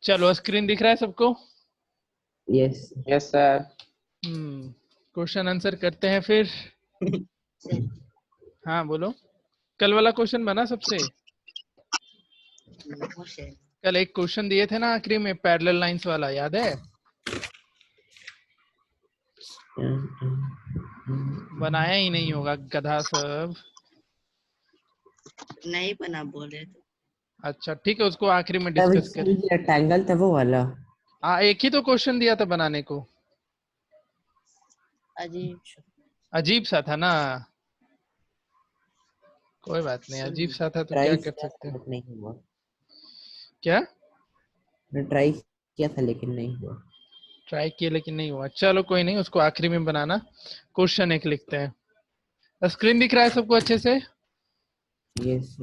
चलो स्क्रीन दिख रहा है सबको? Yes yes sir. Question answer करते हैं फिर। हाँ बोलो। कल वाला क्वेश्चन बना सबसे? कल एक क्वेश्चन दिए थे ना आखिरी में पैरेलल लाइंस वाला, याद है? बनाया ही नहीं होगा गधा सब। नहीं बना बोले तो। अच्छा ठीक है, उसको आखिरी में डिस्कस करें। रेक्टेंगल था वो वाला। हाँ एक ही तो क्वेश्चन दिया था बनाने को। अजीब सा था ना। कोई बात नहीं, अजीब सा था तो क्या कर सकते हैं। नहीं हुआ। क्या? मैं ट्राई किया था लेकिन नहीं हुआ। ट्राई किया लेकिन नहीं हुआ, चलो कोई नहीं, उसको आखिरी में बनाना। क्वेश्चन एक लिखते हैं। स्क्रीन दिख रहा है सबको अच्छे से? यस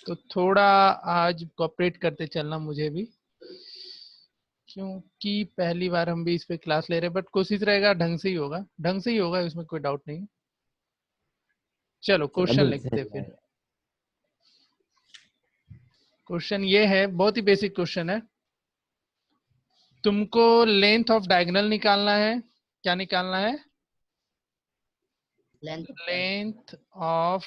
तो थोड़ा आज कोऑपरेट करते चलना मुझे भी, क्योंकि पहली बार हम भी इस पे क्लास ले रहे हैं, बट कोशिश रहेगा ढंग से ही होगा, ढंग से ही होगा, इसमें कोई डाउट नहीं। चलो क्वेश्चन लिखते फिर। क्वेश्चन ये है, बहुत ही बेसिक क्वेश्चन है। तुमको लेंथ ऑफ डायगोनल निकालना है। क्या निकालना है? Length of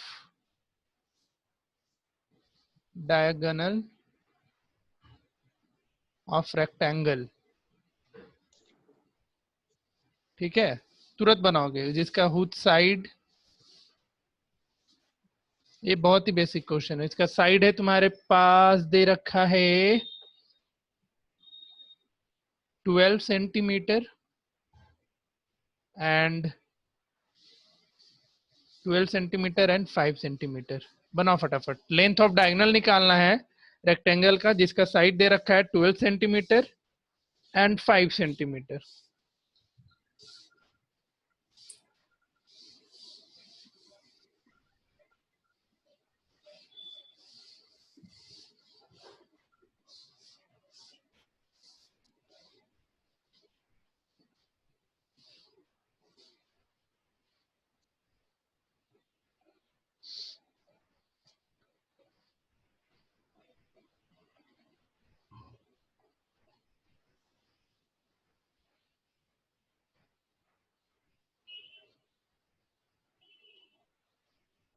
diagonal of rectangle. ठीक है, तुरंत बनाओगे जिसका हुड साइड, ये बहुत ही बेसिक क्वेश्चन है। इसका साइड है तुम्हारे पास दे रखा है 12 centimetre and 12 centimetre and 5 centimetre. बनाओ फटाफट। लेंथ ऑफ डायगोनल निकालना है रेक्टेंगल का जिसका साइड दे रखा है 12 सेंटीमीटर एंड 5 सेंटीमीटर।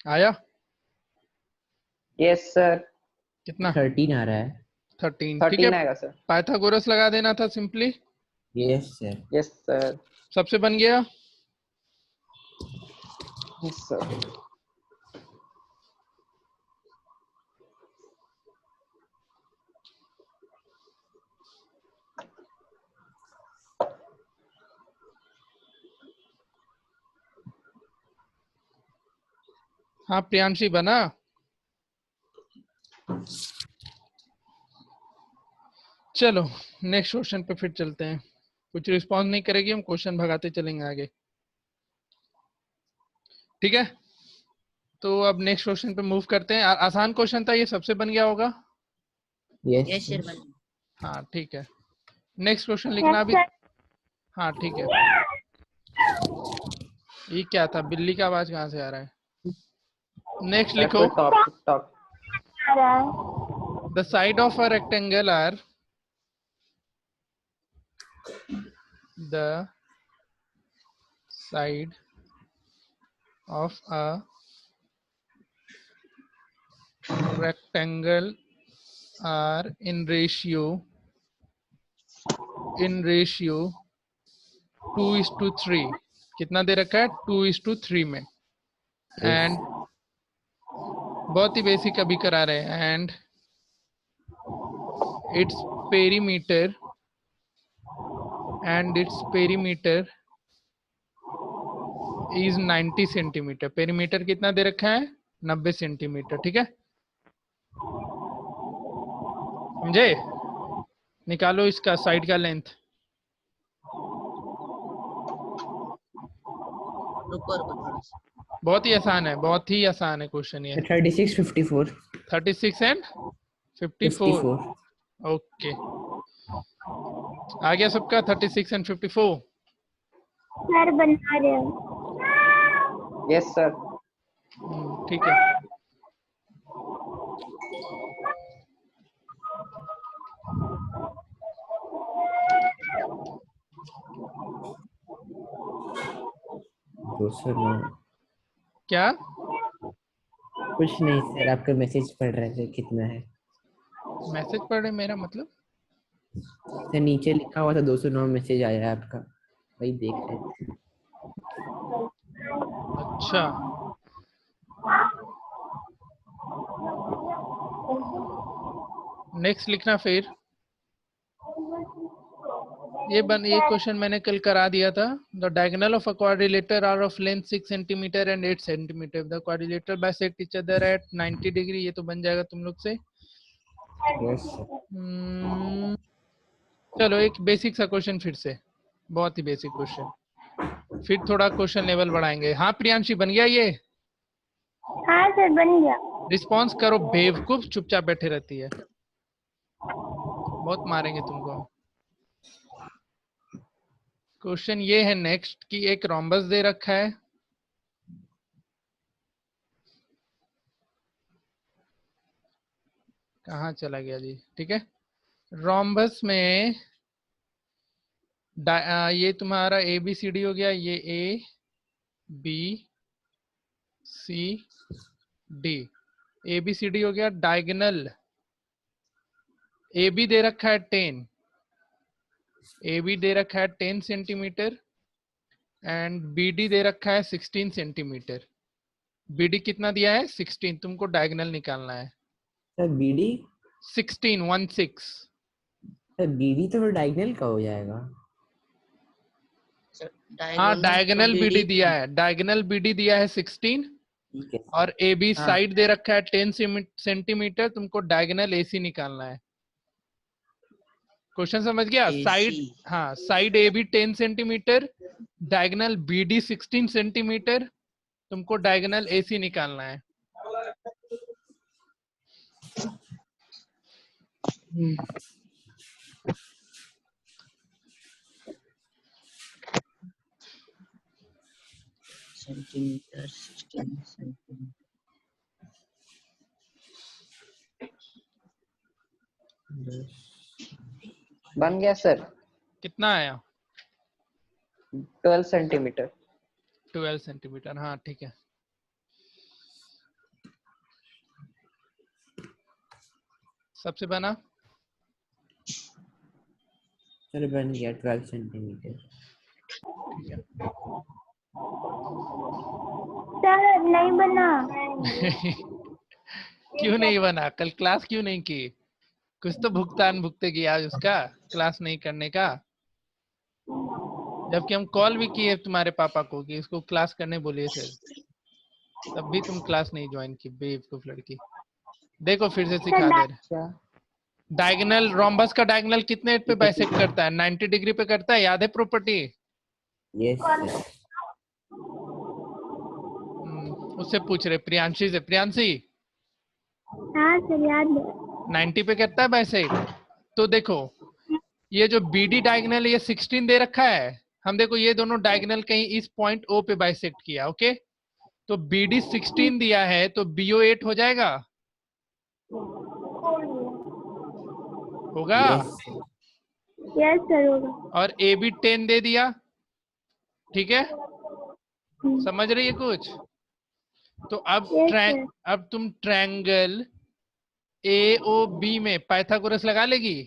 आया? Yes sir. कितना? 13 आ रहा है। 13 ठीक 13 है। आएगा सर। पाइथागोरस लगा देना था simply. Yes sir. Yes sir. सबसे बन गया? Yes sir. हाँ प्रियांशी बना? चलो नेक्स्ट क्वेश्चन पे फिर चलते हैं। कुछ रिस्पॉन्स नहीं करेगी, हम क्वेश्चन भगाते चलेंगे आगे। ठीक है, तो अब नेक्स्ट क्वेश्चन पे मूव करते हैं। आसान क्वेश्चन था ये, सबसे बन गया होगा। यस हाँ ठीक है, नेक्स्ट क्वेश्चन लिखना अभी। हाँ ठीक है। ये क्या था? बिल्ली का आवाज कहाँ से आ रहा है? नेक्स्ट लिखो। Top. The side of a rectangle are the side of a rectangle are in ratio 2:3। कितना दे रखा है? 2:3 में। एंड बहुत ही बेसिक अभी करा रहे हैं। And its perimeter is 90 centimetre. Perimeter कितना दे रखा है? 90 सेंटीमीटर। ठीक है, समझे? निकालो इसका साइड का लेंथ। बहुत ही आसान है, बहुत ही आसान है क्वेश्चन ये। 36 54 36 एंड 54। ओके, आ गया सबका 36 एंड 54? सर बना रहे हो? Yes sir. ठीक है। 209। क्या? कुछ नहीं सर, आपका मैसेज पढ़ रहे थे कितना है। मैसेज पढ़ रहे मेरा मतलब? सर नीचे लिखा हुआ था 209 मैसेज आया है आपका, वही देख रहे थे। अच्छा, नेक्स्ट लिखना फिर। ये क्वेश्चन मैंने कल करा दिया था। The diagonal of a quadrilateral are of length 6 centimetre and 8 centimetre. The quadrilateral bisect each other at 90 degree. ये तो बन जाएगा तुम लोग से। Yes sir. चलो एक बेसिक सा क्वेश्चन फिर से, बहुत ही बेसिक क्वेश्चन, फिर थोड़ा क्वेश्चन लेवल बढ़ाएंगे। हाँ प्रियांशी, बन गया ये? हाँ सर बन गया। रिस्पॉन्स करो, बेवकूफ चुपचाप बैठे रहती है, बहुत मारेंगे तुमको हम। क्वेश्चन ये है नेक्स्ट कि एक रोम्बस दे रखा है, कहाँ चला गया जी, ठीक है। रोम्बस में ये तुम्हारा ए बी सी डी हो गया, ये A B C D, A B C D हो गया। डायगोनल ए बी दे रखा है 10, ए बी दे रखा है 10 सेंटीमीटर एंड बी डी दे रखा है 16 सेंटीमीटर। बी डी कितना दिया है? 16। तुमको डायगोनल निकालना है। Sir BD, 16 16। सर बीडी तो फिर डायगोनल का हो जाएगा। हाँ डायगोनल बी डी दिया है, डायगोनल बी डी दिया है 16 ठीक है। और ए बी साइड दे रखा है 10 सेंटीमीटर। तुमको डायगोनल ए सी निकालना है। क्वेश्चन समझ गया? साइड, हाँ side A B 10 centimetre, diagonal B D 16 centimetre, तुमको डायगोनल ए सी निकालना है। Centimetre 16 centimetre. बन गया सर। कितना आया? 12 सेंटीमीटर। 12 सेंटीमीटर, हाँ ठीक है। सबसे बना? चलो बन गया 12 सेंटीमीटर। ठीक है। सर नहीं बना। क्यों नहीं बना? कल क्लास क्यों नहीं की? कुछ तो भुगतान भुगतेगी आज उसका, क्लास नहीं करने का। जबकि हम कॉल भी किए तुम्हारे पापा को कि इसको क्लास करने बोलिए सर, तब भी तुम क्लास नहीं ज्वाइन की, बेवकूफ लड़की। देखो फिर से सिखा दे रहे। डायगोनल रोम्बस का डायगोनल कितने पे बाइसेक्ट करता है? 90 डिग्री पे करता है, याद है प्रॉपर्टी? Yes sir. उससे पूछ रहे प्रियांशी से। प्रियांशी हाँ सर याद है। 90 पे करता है बाइसेक्ट। तो देखो ये जो बी डी डायगोनल ये 16 दे रखा है, हम देखो ये दोनों डायगोनल कहीं इस पॉइंट ओ पे बाइसेक्ट किया, ओके। तो बी डी 16 दिया है तो बीओ 8 हो जाएगा, होगा? यस सर होगा। और ए बी 10 दे दिया, ठीक है। समझ रही है कुछ? तो अब अब तुम ट्रायंगल ए ओ बी में पाइथागोरस लगा लेगी?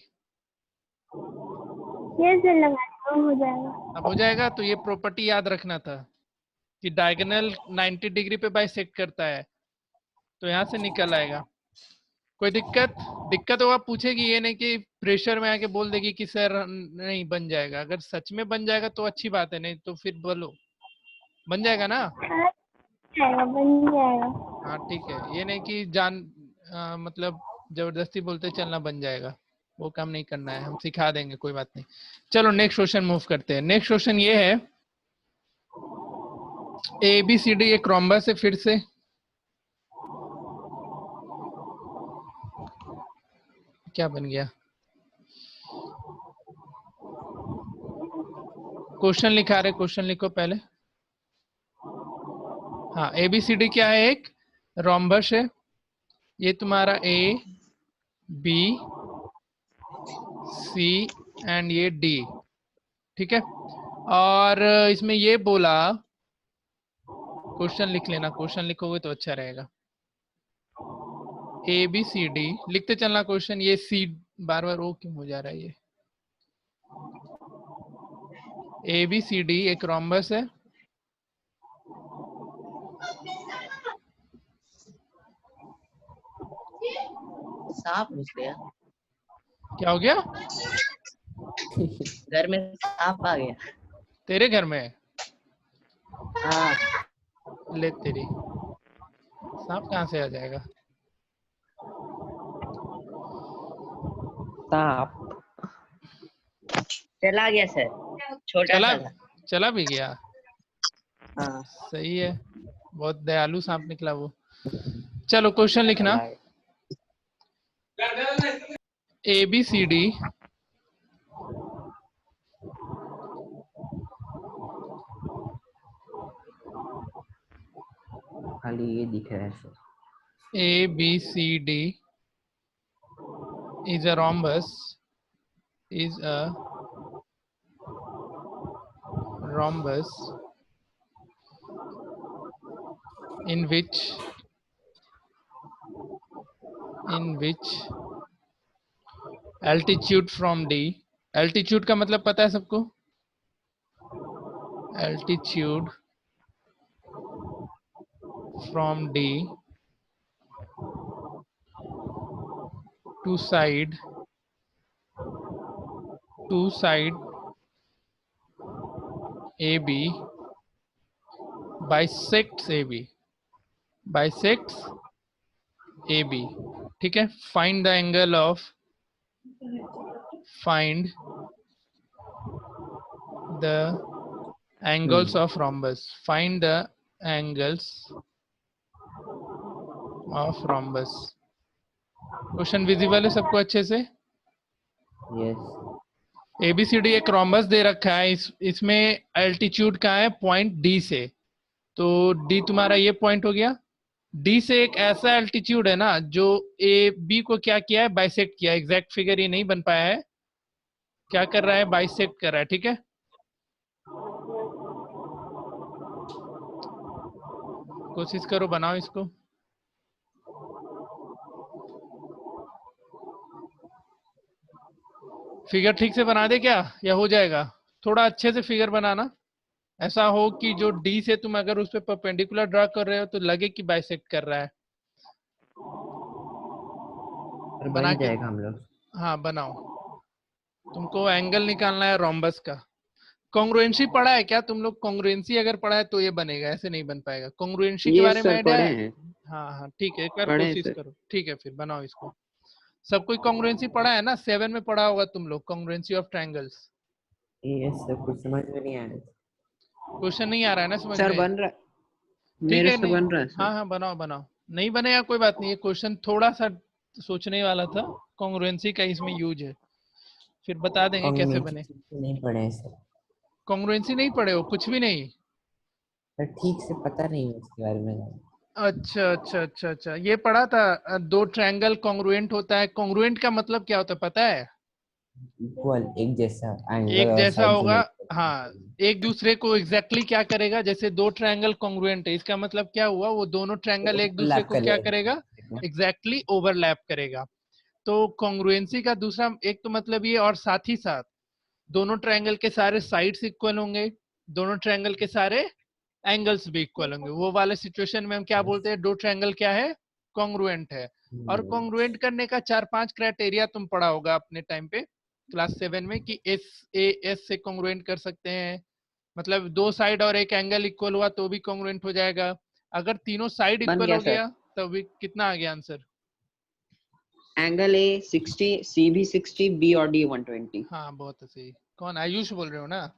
यस सर लगा हो जाएगा। अब हो जाएगा। तो ये प्रॉपर्टी याद रखना था कि डायगोनल 90 डिग्री पे बाइसेक्ट करता है, तो यहाँ से निकल आएगा। कोई दिक्कत होगा पूछेगी, ये नहीं कि प्रेशर में आके बोल देगी कि सर नहीं बन जाएगा। अगर सच में बन जाएगा तो अच्छी बात है, नहीं तो फिर बोलो। बन जाएगा ना? बन जाएगा। हाँ ठीक है, ये नहीं कि मतलब जबरदस्ती बोलते चलना बन जाएगा, वो काम नहीं करना है, हम सिखा देंगे, कोई बात नहीं। चलो नेक्स्ट क्वेश्चन मूव करते हैं। नेक्स्ट क्वेश्चन ये है, ए बी सी डी एक रोम्बस है। फिर से क्या बन गया? क्वेश्चन लिखा रहे, क्वेश्चन लिखो पहले। हाँ ए बी सी डी क्या है? एक रोम्बस है। ये तुम्हारा ए बी सी एंड ये डी, ठीक है। और इसमें ये बोला क्वेश्चन लिख लेना, क्वेश्चन लिखोगे तो अच्छा रहेगा। ए बी सी डी लिखते चलना क्वेश्चन। ये सी बार बार ओ क्यों हो जा रहा है ये? ए बी सी डी एक रोम्बस है। सांप घुस गया क्या हो गया? घर में, सांप आ गया। तेरे घर में? हाँ ले तेरी, सांप कहाँ से आ जाएगा? सांप चला गया सर, छोटा चला सा था। चला भी गया। हाँ सही है, बहुत दयालु सांप निकला वो। चलो क्वेश्चन लिखना। ए बी सी डी खाली ये दिख रहा है sir. A B C D is a rhombus in which altitude from D, altitude का मतलब पता है सबको? altitude from D to side AB bisects AB, ठीक है। find the angle of of rhombus, find the angles of rhombus। Question visible है सबको अच्छे से? यस ABCD एक रोम्बस दे रखा है, इसमें एल्टीट्यूड का है पॉइंट डी से, तो डी तुम्हारा ये पॉइंट हो गया। डी से एक ऐसा एल्टीट्यूड है ना जो ए बी को क्या किया है, बाइसेक्ट किया। एग्जैक्ट फिगर ये नहीं बन पाया है, क्या कर रहा है, बाइसेक्ट कर रहा है, ठीक है। कोशिश करो बनाओ इसको। फिगर ठीक से बना दे क्या, या हो जाएगा? थोड़ा अच्छे से फिगर बनाना, ऐसा हो कि जो डी से तुम अगर उस पर परपेंडिकुलर ड्रा कर रहे हो तो लगे कि बाइसेक्ट कर रहा है। बना बन के जाएगा हम लोग। हाँ बनाओ। तुमको एंगल निकालना है रोम्बस का। कॉन्ग्रुएंसी पढ़ा है क्या तुम लोग? कॉन्ग्रुएंसी अगर पढ़ा है तो ये बनेगा, ऐसे नहीं बन पाएगा। कॉन्ग्रुएंसी के बारे में आइडिया है? हाँ हाँ ठीक है, एक बार कोशिश करो। ठीक है फिर बनाओ इसको। सब कोई कॉन्ग्रुएंसी पढ़ा है ना? 7 में पढ़ा होगा तुम लोग, congruency of triangles. Yes sir, कुछ समझ में नहीं आ रहा। क्वेश्चन नहीं आ रहा है ना समझ सर में? बन रहा, ठीक मेरे है, से नहीं बन रहा है सर। हाँ हाँ बनाओ बनाओ। नहीं बनेगा कोई बात नहीं, ये क्वेश्चन थोड़ा सा सोचने वाला था। कॉन्ग्रुएंसी का इसमें यूज है, फिर बता देंगे कैसे बने। नहीं पढ़े हैं सर। कॉन्ग्रुएंसी नहीं पढ़े हो? कुछ भी नहीं? सर ठीक से पता नहीं है इसके बारे में। अच्छा अच्छा अच्छा अच्छा, ये पढ़ा था। दो ट्रायंगल कॉन्ग्रुएंट होता है। कॉन्ग्रुएंट का मतलब क्या होता है पता है? इक्वल, एक जैसा एंगल एक और जैसा साइड होगा, दोनों। हाँ। एक दूसरे को एग्जैक्टली क्या करेगा, जैसे दो ट्रायंगल कॉन्ग्रुएंट है, इसका मतलब क्या हुआ, वो दोनों ट्रायंगल एक दूसरे को क्या करेगा, एग्जैक्टली ओवरलैप करेगा। तो कॉन्ग्रुएंसी का दूसरा एक तो मतलब ये, और साथ ही साथ दोनों ट्रायंगल के सारे साइड्स इक्वल होंगे, दोनों ट्रायंगल के सारे एंगल्स भी इक्वल होंगे। वो वाले सिचुएशन में हम क्या बोलते हैं, दो ट्रायंगल क्या है, कॉन्ग्रुएंट है। और कॉन्ग्रुएंट करने का 4-5 क्राइटेरिया तुम पढ़ा होगा अपने टाइम पे क्लास 7 में, कि एस ए एस से कॉन्ग्रुएंट कर सकते हैं, मतलब दो साइड और एक एंगल इक्वल हुआ तो भी कॉन्ग्रुएंट हो जाएगा। अगर तीनों साइड इक्वल हो गया तो भी कितना आ गया आंसर? एंगल ए 60, सी भी 60, बी और डी 120। हाँ बहुत सही। कौन, आयुष बोल रहे हो ना?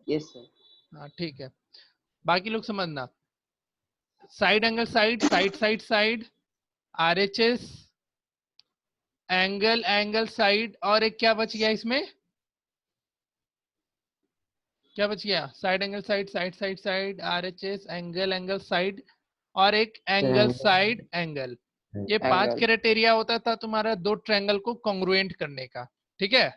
Yes sir. हाँ ठीक है, बाकी लोग समझना। Side angle side, side side side, RHS, angle angle side, और एक क्या बच गया इसमें, क्या बच गया? Side angle side, side side side, RHS, angle angle side, और एक एंगल साइड एंगल। ये 5 क्राइटेरिया होता था तुम्हारा दो ट्रायंगल को कॉन्ग्रुएंट करने का, ठीक है।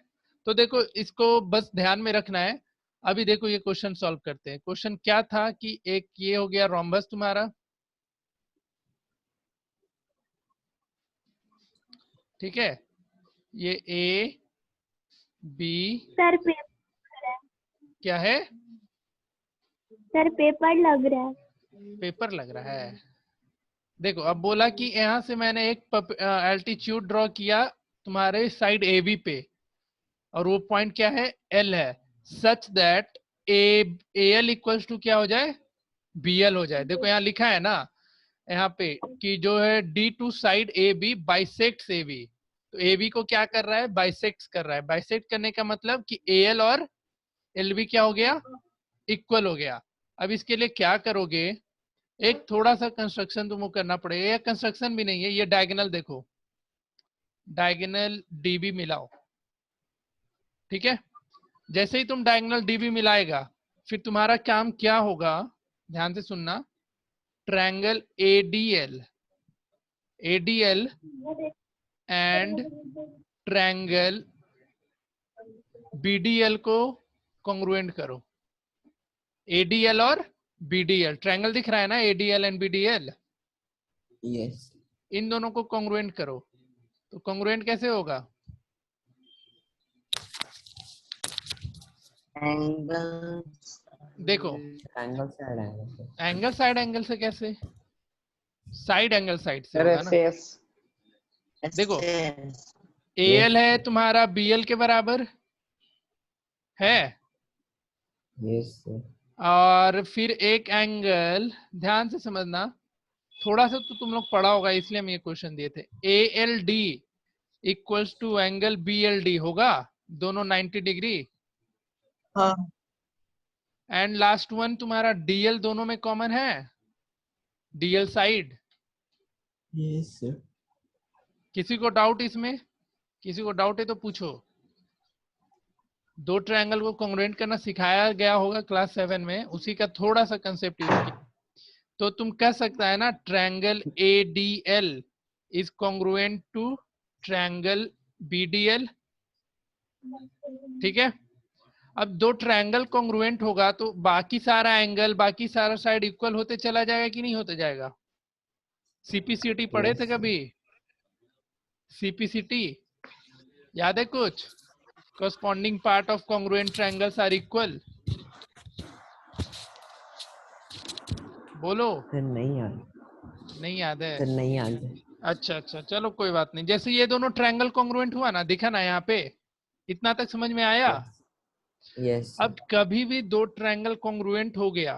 तो देखो इसको बस ध्यान में रखना है। अभी देखो ये क्वेश्चन सॉल्व करते हैं। क्वेश्चन क्या था कि एक ये हो गया रोम्बस तुम्हारा, ठीक है, ये ए बी सर पेपर है। क्या है, सर पेपर लग रहा है। पेपर लग रहा है। देखो अब बोला कि यहां से मैंने एक एल्टीट्यूड ड्रॉ किया तुम्हारे साइड ए बी पे, और वो पॉइंट क्या है, एल है, such that A L equals to क्या हो जाए, बी एल हो जाए। देखो यहाँ लिखा है ना यहाँ पे कि जो है D to side A B bisects A B, तो ए बी को क्या कर रहा है, बाइसेक्ट कर रहा है। बाइसेक्ट करने का मतलब कि ए एल और एल बी क्या हो गया, इक्वल हो गया। अब इसके लिए क्या करोगे, एक थोड़ा सा कंस्ट्रक्शन तुमको करना पड़ेगा, या कंस्ट्रक्शन भी नहीं है, ये डायगोनल देखो, डायगोनल डीबी मिलाओ, ठीक है। जैसे ही तुम डायगोनल डीबी मिलाएगा, फिर तुम्हारा काम क्या होगा, ध्यान से सुनना, triangle ADL and triangle BDL को कॉन्ग्रुएंट करो। एडीएल और बीडीएल, ट्रायंगल दिख रहा है ना, ADL and BDL, yes in दोनों को कॉन्ग्रुएंट करो। तो कॉन्ग्रुएंट कैसे होगा, एंगल देखो angle side angle angle side angle से कैसे, साइड एंगल साइड से सर होगा ना। देखो ए एल है तुम्हारा बी एल के बराबर है, यस सर और फिर एक एंगल, ध्यान से समझना, थोड़ा सा तो तुम लोग पढ़ा होगा इसलिए हम ये क्वेश्चन दिए थे, A L D equals to angle B L D होगा, दोनों 90 डिग्री, हाँ एंड लास्ट वन तुम्हारा डीएल दोनों में कॉमन है, डीएल साइड। यस सर किसी को डाउट इसमें, किसी को डाउट है तो पूछो। दो ट्रायंगल को कॉन्ग्रुएंट करना सिखाया गया होगा क्लास 7 में, उसी का थोड़ा सा कंसेप्ट यूज किया, तो तुम कह सकता है ना triangle A D L is congruent to triangle B D L, ठीक है। अब दो ट्रायंगल कॉन्ग्रुएंट होगा तो बाकी सारा एंगल, बाकी सारा साइड इक्वल होते चला जाएगा कि नहीं होते जाएगा। सीपीसीटी पढ़े थे कभी, सीपीसीटी याद है कुछ, corresponding part of congruent triangles are equal, बोलो, सर नहीं याद, नहीं याद है, सर नहीं याद है। अच्छा अच्छा चलो कोई बात नहीं। जैसे ये दोनों ट्रायंगल कॉन्ग्रुएंट हुआ ना, दिखा ना यहाँ पे, इतना तक समझ में आया। यस अब कभी भी दो ट्रायंगल कॉन्ग्रुएंट हो गया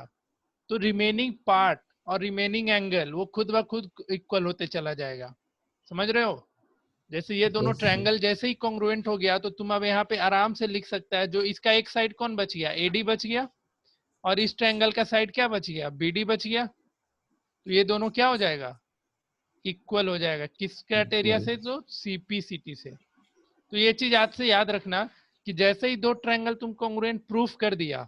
तो रिमेनिंग पार्ट और रिमेनिंग एंगल वो खुद ब खुद इक्वल होते चला जाएगा, समझ रहे हो। जैसे ये दोनों Yes, ट्रायंगल जैसे ही कॉन्ग्रुएंट हो गया तो तुम अब यहाँ पे आराम से लिख सकता है, जो इसका एक साइड कौन बच गया, एडी बच गया, और इस ट्रायंगल का साइड क्या बच गया, बीडी बच गया, तो ये दोनों क्या हो जाएगा, इक्वल हो जाएगा। किस क्राइटेरिया से, तो सीपीसीटी से। तो ये चीज आज से याद रखना कि जैसे ही दो ट्रायंगल तुम कॉन्ग्रुएंट प्रूफ कर दिया,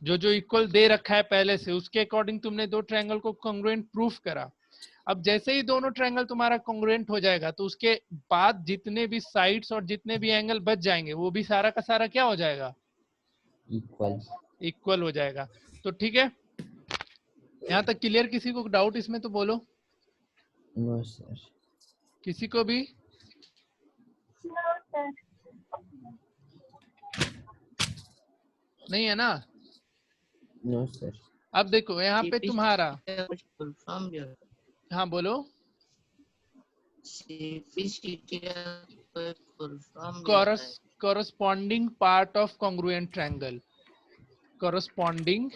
जो जो इक्वल दे रखा है पहले से उसके अकॉर्डिंग तुमने दो ट्रायंगल को कॉन्ग्रुएंट प्रूफ करा। अब जैसे ही दोनों ट्रायंगल तुम्हारा कॉन्ग्रुएंट हो जाएगा तो उसके बाद जितने भी साइड्स और जितने भी एंगल बच जाएंगे वो भी सारा का सारा क्या हो जाएगा, इक्वल। इक्वल हो जाएगा। तो ठीक है, यहाँ तक क्लियर। किसी को डाउट इसमें तो बोलो, नो सर। किसी को भी, नो सर। नहीं है ना। No sir. अब देखो यहाँ पे तुम्हारा, कुछ फुल फॉर्म भी होता हाँ बोलो, है। सीपीसीटी का कोई फुल फॉर्म भी होता है। corresponding part of congruent triangle, corresponding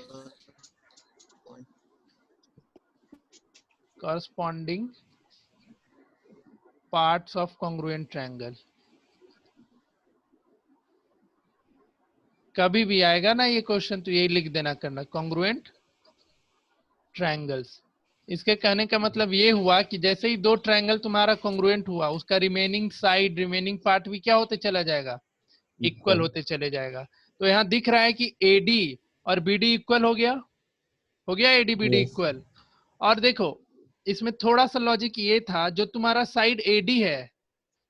parts of congruent triangle। कभी भी आएगा ना ये क्वेश्चन तो यही लिख देना करना, congruent triangles। इसके कहने का मतलब ये हुआ कि जैसे ही दो ट्रायंगल तुम्हारा कॉन्ग्रुएंट हुआ उसका रिमेनिंग साइड, रिमेनिंग पार्ट भी क्या होते चला जाएगा, इक्वल होते चले जाएगा। तो यहाँ दिख रहा है कि एडी और बीडी इक्वल हो गया, हो गया एडी बीडी Yes. इक्वल। और देखो इसमें थोड़ा सा लॉजिक ये था, जो तुम्हारा साइड एडी है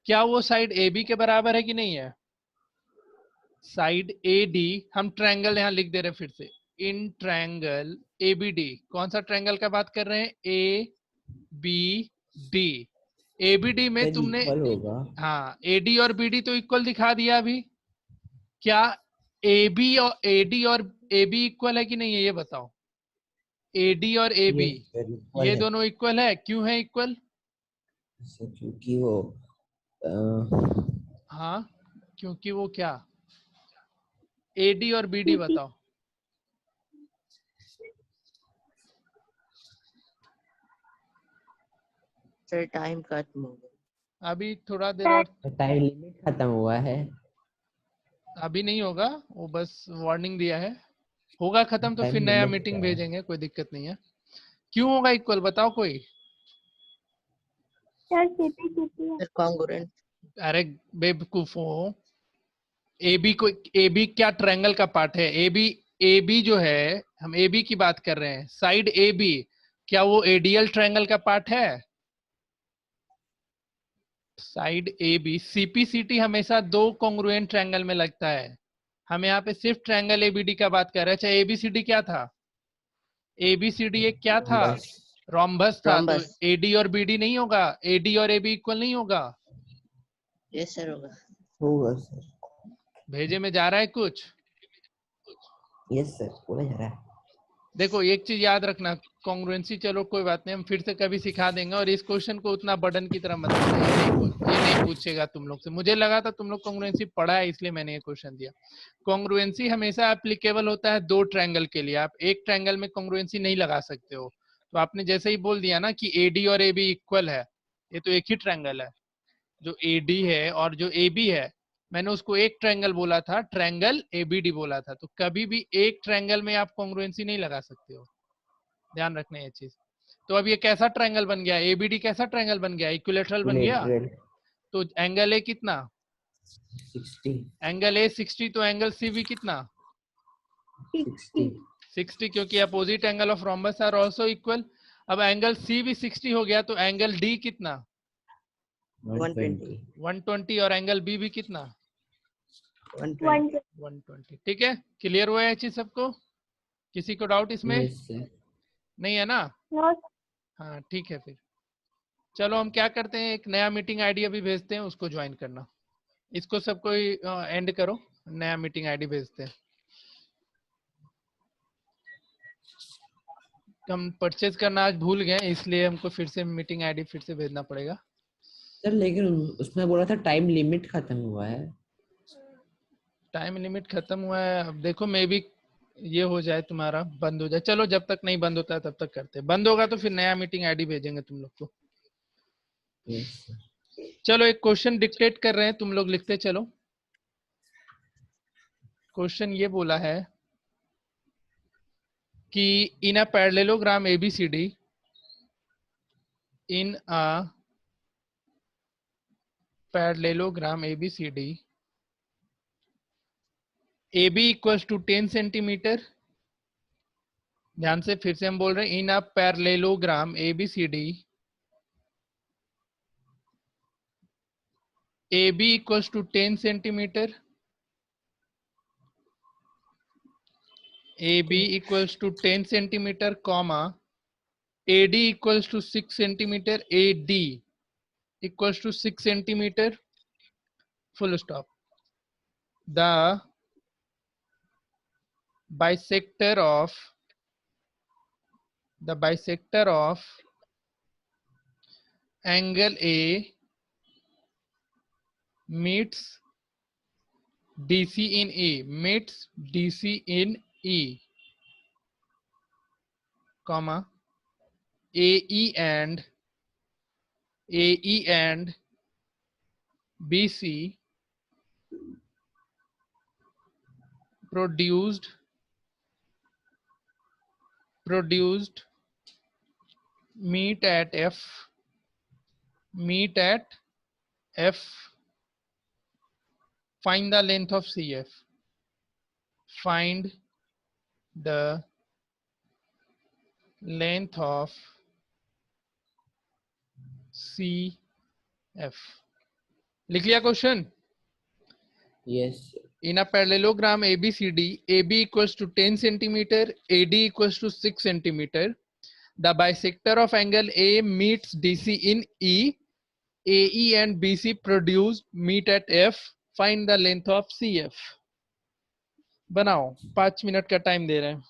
क्या वो साइड ए बी के बराबर है कि नहीं है, साइड AD, हम ट्रायंगल यहाँ लिख दे रहे हैं फिर से, इन ट्रायंगल ABD, कौन सा ट्रायंगल का बात कर रहे हैं? ABD। ABD में सर तुमने, इक्वल होगा। हाँ AD और BD तो इक्वल दिखा दिया अभी। क्या AB और AD और AB इक्वल है कि नहीं है, ये बताओ। AD और AB यस सर इक्वल ये है दोनों इक्वल है, क्यों है इक्वल? सर, क्योंकि वो अ, हाँ, क्योंकि वो क्या? AD और BD क्योंकि बताओ। सर टाइम खत्म हो गया। अभी थोड़ा देर सर और, टाइम लिमिट खत्म हुआ है। अभी नहीं होगा, वो बस वार्निंग दिया है। होगा खत्म तो फिर टाइम नया लिमिट मीटिंग क्या है? भेजेंगे, कोई दिक्कत नहीं है। क्यों होगा इक्वल, बताओ कोई। सर सीपी सीपी है। Sir congruent. अरे बेवकूफो, AB को, AB क्या ट्रायंगल का पार्ट है? AB जो है, हम AB की बात कर रहे हैं, साइड AB क्या वो ADL ट्रायंगल का पार्ट है? साइड AB, CPCT हमेशा दो कॉन्ग्रुएंट ट्रायंगल में लगता है। हम यहाँ पे सिर्फ ट्रायंगल ABD का बात कर रहे हैं। अच्छा ABCD क्या था? ABCD एक क्या था? बस रोम्बस था। तो रोम्बस। AD और BD नहीं होगा, AD और AB इक्वल नहीं होगा। यस सर होगा। होगा सर। भेजे में जा रहा है कुछ? यस सर बोला जा रहा है। देखो एक चीज याद रखना, कॉन्ग्रुएंसी चलो कोई बात नहीं, हम फिर से कभी सिखा देंगे। और इस क्वेश्चन को उतना बर्डन की तरह मत लेना, ये नहीं पूछेगा तुम लोग से। मुझे लगा था तुम लोग कॉन्ग्रुएंसी पढ़ा है, इसलिए मैंने ये क्वेश्चन दिया। कॉन्ग्रुएंसी हमेशा एप्लीकेबल होता है दो ट्रायंगल के लिए, आप एक ट्रायंगल में कॉन्ग्रुएंसी नहीं लगा सकते हो। तो आपने जैसे ही बोल दिया ना कि AD और AB इक्वल है, ये तो एक ही ट्रायंगल है। जो AD है और जो AB है, मैंने उसको एक ट्रायंगल बोला था, ट्रायंगल ABD बोला था। तो कभी भी एक ट्रायंगल में आप कॉन्ग्रुएंसी नहीं लगा सकते हो, ध्यान रखना ये चीज। तो अब ये कैसा ट्रायंगल बन गया? ABD कैसा ट्रायंगल बन गया? इक्विलेटरल बन गया। कोलेटरल तो एंगल A कितना? 60 एंगल A 60, तो एंगल CV कितना? 60 60, क्योंकि opposite angle of rhombus are also equal. अब एंगल C भी 60 हो गया, तो एंगल D कितना? 120 120। और एंगल B भी कितना? 120। 120। ठीक है, क्लियर हुआ है ये चीज सबको? किसी को डाउट इसमें? Yes sir. नहीं है ना? नो हाँ ठीक है, फिर चलो हम क्या करते हैं, एक नया मीटिंग आईडी अभी भेजते हैं, उसको ज्वाइन करना। इसको सबको एंड करो, नया मीटिंग आईडी भेजते हैं। हम परचेज करना आज भूल गए, इसलिए हमको फिर से मीटिंग आईडी फिर से भेजना पड़ेगा। सर लेकिन उसमें बोला था टाइम लिमिट खत्म हुआ है। टाइम लिमिट खत्म हुआ है, अब देखो मे भी ये हो जाए, तुम्हारा बंद हो जाए। चलो जब तक नहीं बंद होता है तब तक करते हैं, बंद होगा तो फिर नया मीटिंग आईडी भेजेंगे तुम लोग को। Yes sir. चलो एक क्वेश्चन डिक्टेट कर रहे हैं, तुम लोग लिखते चलो। क्वेश्चन ये बोला है कि in a parallelogram ABCD, in a parallelogram ABCD, AB equals to 10 centimetre. ध्यान से फिर से हम बोल रहे हैं, in a parallelogram ABCD, AB equals to 10 centimetre, AB equals to 10 centimeter, comma, AD equals to 6 centimeter, AD equals to 6 centimeter, full stop. The bisector of angle A meets DC in E, meets DC in E, comma, AE and BC produced meet at F. Find the length of CF. Find the length of CF. लिख लिया question? Yes In a parallelogram ABCD, AB equals to 10 centimeter, AD equals to 6 centimeter. The bisector of angle A meets DC in E. AE and BC produce meet at F. Find the length of CF. बनाओ, 5 minute का time दे रहे हैं.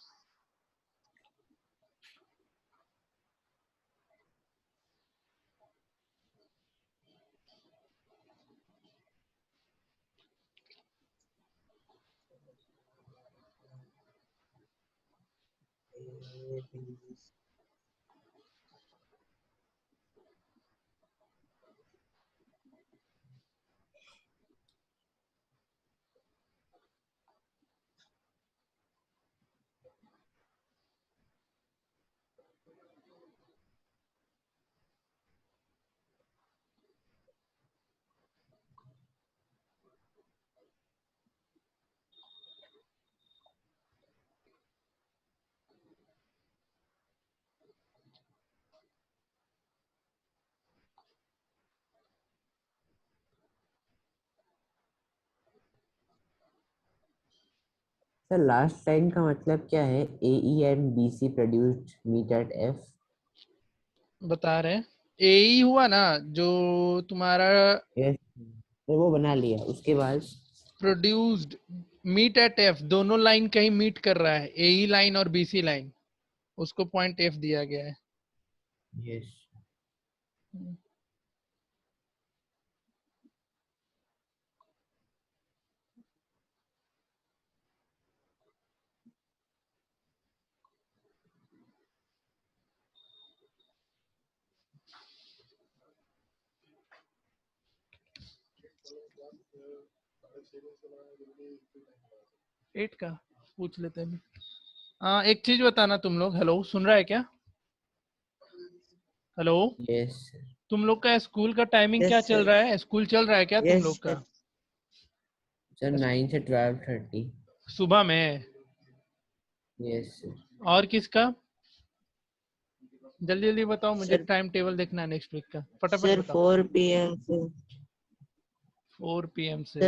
Sir last line का मतलब क्या है? AE and BC produced meet at F. बता रहे हैं. AE हुआ ना जो तुम्हारा यस तो वो बना लिया. उसके बाद प्रोड्यूस्ड मीट एट F. दोनों लाइन कहीं मीट कर रहा है, AE लाइन और BC लाइन, उसको पॉइंट F दिया गया है. यस 8 का पूछ लेते हैं. हाँ, एक चीज बताना तुम लोग. हेलो, सुन रहा है क्या? हेलो, यस तुम लोग का स्कूल का टाइमिंग Yes, क्या sir. चल रहा है? स्कूल चल रहा है क्या तुम Yes, लोग का? sir. सर 9 से 12:30. सुबह में. यस और किसका? जल्दी जल्दी बताओ, मुझे Sir, टाइम टेबल देखना है नेक्स्ट वीक का. फटाफट sir, बताओ. 4 p.m. से 4 PM से.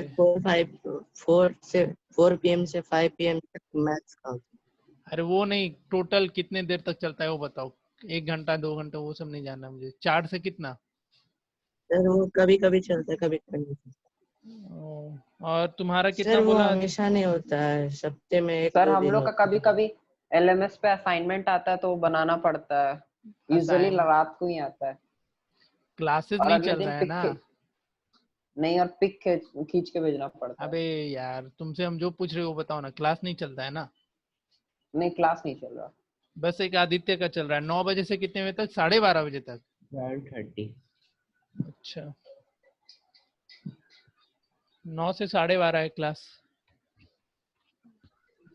sir 4 p.m. से 5 p.m. तक मैथ्स का होता अरे वो नहीं, टोटल कितने देर तक चलता है वो बताओ. 1 घंटा 2 घंटा वो सब नहीं जानना मुझे. 4 से कितना? है। सर वो कभी कभी चलता है, कभी कभी नहीं चलता। और तुम्हारा सर कितना वो बोला? हमेशा नहीं होता है, हफ्ते में एक सर दो हम दिन लोग का होता कभी है। कभी LMS पे असाइनमेंट आता है तो वो बनाना पड़ता है. यूजुअली रात को ही आता है. क्लासेस और नहीं अगले चल दिन रहा है ना. नहीं, और पिक खींच के भेजना पड़ता है. अबे यार, तुमसे हम जो पूछ रहे हो वो बताओ ना. क्लास नहीं चलता है ना? नहीं, क्लास नहीं चल रहा. बस एक आदित्य का चल रहा है 9 बजे से कितने बजे तक? 12:30 बजे तक. 12:30. अच्छा, 9 से 12:30 है क्लास.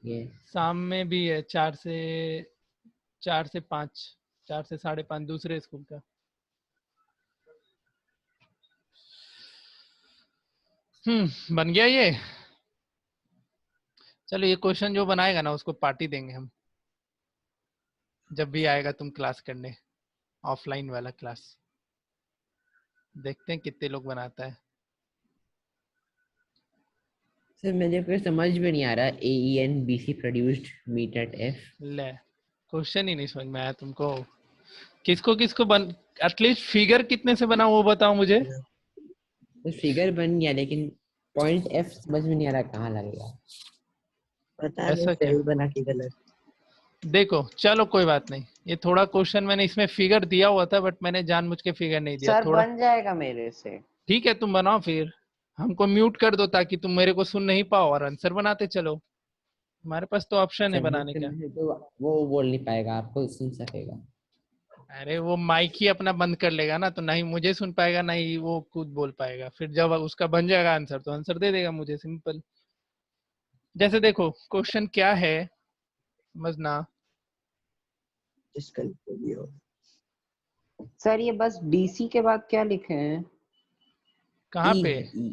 यस शाम में भी है 4 से 5, 4 से 5:30 दूसरे स्कूल का. बन गया ये. चलो, ये क्वेश्चन जो बनाएगा ना उसको पार्टी देंगे हम, जब भी आएगा तुम क्लास करने. ऑफलाइन वाला क्लास. देखते हैं कितने लोग बनाता है. सर मुझे फिर समझ में नहीं आ रहा. AE and BC produced meet at F. ले, क्वेश्चन ही नहीं समझ में आया तुमको. किसको किसको बन, एटलीस्ट फिगर कितने से बना वो बताओ मुझे. तो फिगर बन गया लेकिन पॉइंट F समझ में नहीं आ रहा कहाँ लगेगा. पता नहीं ऐसा क्या? सही बना कि गलत। देखो, चलो कोई बात नहीं. ये थोड़ा क्वेश्चन मैंने इसमें फिगर दिया हुआ था, बट मैंने जानबूझ के फिगर नहीं दिया सर थोड़ा. बन जाएगा मेरे से. ठीक है, तुम बनाओ फिर. हमको म्यूट कर दो ताकि तुम मेरे को सुन नहीं पाओ और आंसर बनाते चलो. हमारे पास तो ऑप्शन है सबमिट बनाने का. करने से तो वो बोल नहीं पाएगा, आपको सुन सकेगा. अरे वो माइक ही अपना बंद कर लेगा ना, तो ना ही मुझे सुन पाएगा ना ही वो खुद बोल पाएगा. फिर जब उसका बन जाएगा आंसर तो आंसर दे देगा मुझे. सिंपल. जैसे देखो क्वेश्चन क्या है समझना. डिस्कंटिन्यू। सर ये बस DC के बाद क्या लिखे हैं? कहाँ E पे? है E.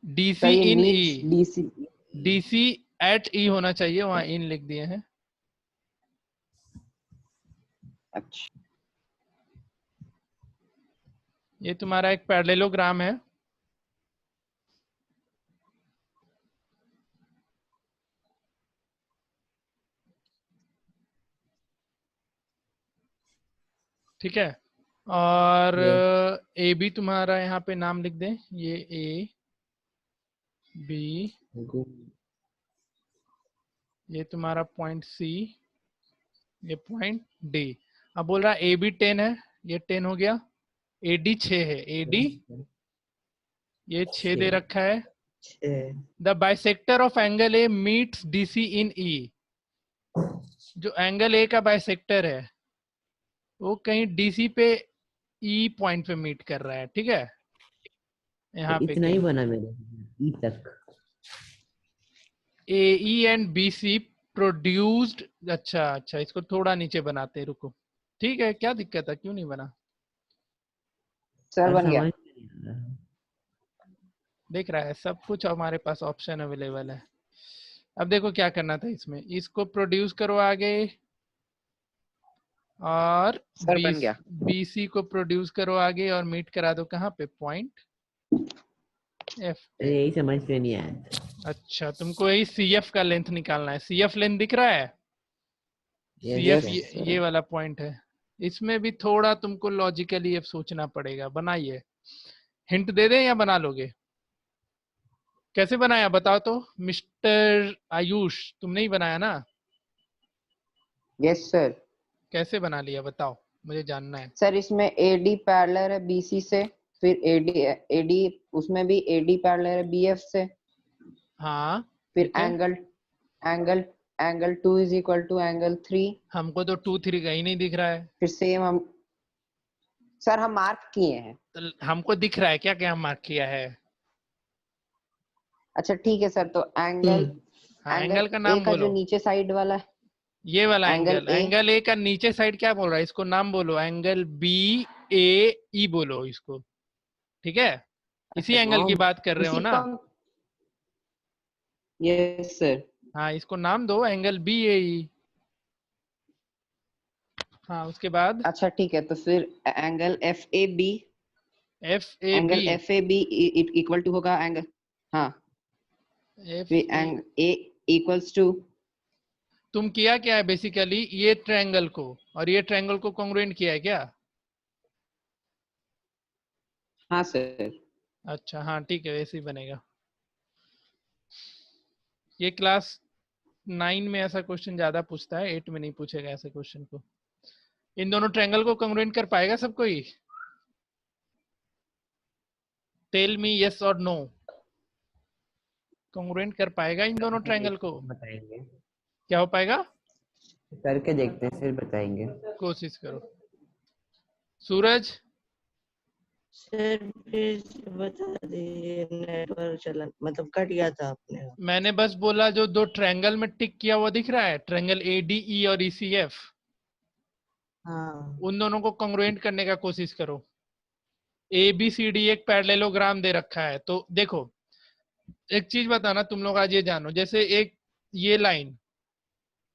DC सर ये इन नीड्स ई. DC. DC एट ई होना चाहिए, वहां इन लिख दिए हैं. अच्छा. ये तुम्हारा एक पैरेललोग्राम है. ठीक है। और Yes. ए बी तुम्हारा यहाँ पे नाम लिख दें, ये ए बी, Good. ये तुम्हारा पॉइंट सी, ये पॉइंट डी। अब बोल रहा है ए बी 10 है, ये 10 हो गया। ए डी 6 है, ए डी ये 6 दे रखा है। The bisector of angle A meets D C in E, जो एंगल ए का बाइसेक्टर है वो कहीं डीसी पे ई पॉइंट पे मीट कर रहा है, ठीक है। यहाँ पे इतना ही बना मेरे ई तक। A E and B C produced, अच्छा अच्छा इसको थोड़ा नीचे बनाते हैं, रुको। ठीक है, क्या दिक्कत है, क्यों नहीं बना? सर बन गया। समझ नहीं आ रहा है। देख रहा है, सब कुछ हमारे पास ऑप्शन अवेलेबल है। अब देखो क्या करना था इसमें, इसको प्रोड्यूस करो आगे, और सर बन गया। बीसी को प्रोड्यूस करो आगे और मीट करा दो कहाँ पे, पॉइंट एफ। यही समझ में नहीं आया। अच्छा, तुमको यही सी एफ का लेंथ निकालना है। सी एफ लेंथ दिख रहा है, सी एफ ये वाला पॉइंट है। इसमें भी थोड़ा तुमको लॉजिकली अब सोचना पड़ेगा। बनाइए, हिंट दे दें या बना लोगे? कैसे बनाया बताओ तो मिस्टर आयुष, तुमने ही बनाया ना? Yes sir. कैसे बना लिया बताओ, मुझे जानना है। सर इसमें एडी पैरेलल है बीसी से, फिर एडी उसमें भी एडी पैरेलल है बीएफ से। हाँ, फिर ठीक है। Angle 2 is equal to angle 3। हमको तो 2 3 कहीं नहीं दिख रहा है। फिर सेम हम सर हम मार्क किए हैं। तो हमको दिख रहा है क्या क्या मार्क किया है? अच्छा ठीक है सर, तो एंगल हाँ, एंगल का नाम ए का बोलो। जो नीचे साइड वाला है, ये वाला angle angle, A। Angle A का नीचे साइड क्या बोल रहा है, इसको नाम बोलो। एंगल बी ए ई बोलो इसको, ठीक है। इसी एंगल की बात कर रहे हो ना? Yes sir. हाँ, इसको नाम दो एंगल बी ए ई। हाँ, उसके बाद अच्छा ठीक है, तो फिर angle F A B, F A angle B, F A B equal to होगा एंगल, हाँ एफ फिर एंगल ए इक्वल्स टू, तुम किया क्या है बेसिकली, ये ट्रायंगल को और ये ट्रायंगल को कॉन्ग्रुएंट किया है क्या? हाँ सर। अच्छा हाँ ठीक है, वैसे ही बनेगा। ये क्लास 9 में ऐसा क्वेश्चन ज्यादा पूछता है, 8 में नहीं पूछेगा ऐसे क्वेश्चन को। इन दोनों ट्रायंगल को कॉन्ग्रुएंट कर पाएगा सब कोई? टेल मी यस और नो। कॉन्ग्रुएंट कर पाएगा इन दोनों ट्रायंगल को? बताएंगे, क्या हो पाएगा? करके देखते हैं फिर बताएंगे। कोशिश करो। सूरज, सर प्लीज बता दीजिए, नेटवर्क चला मतलब कट गया था आपने। मैंने बस बोला जो दो ट्रायंगल में टिक किया वो दिख रहा है, ट्रायंगल एडीई और ईसीएफ, हाँ उन दोनों को कॉन्ग्रुएंट करने का कोशिश करो। ए बी सी डी एक पैरेललोग्राम दे रखा है, तो देखो एक चीज बताना तुम लोग आज ये जानो, जैसे एक ये लाइन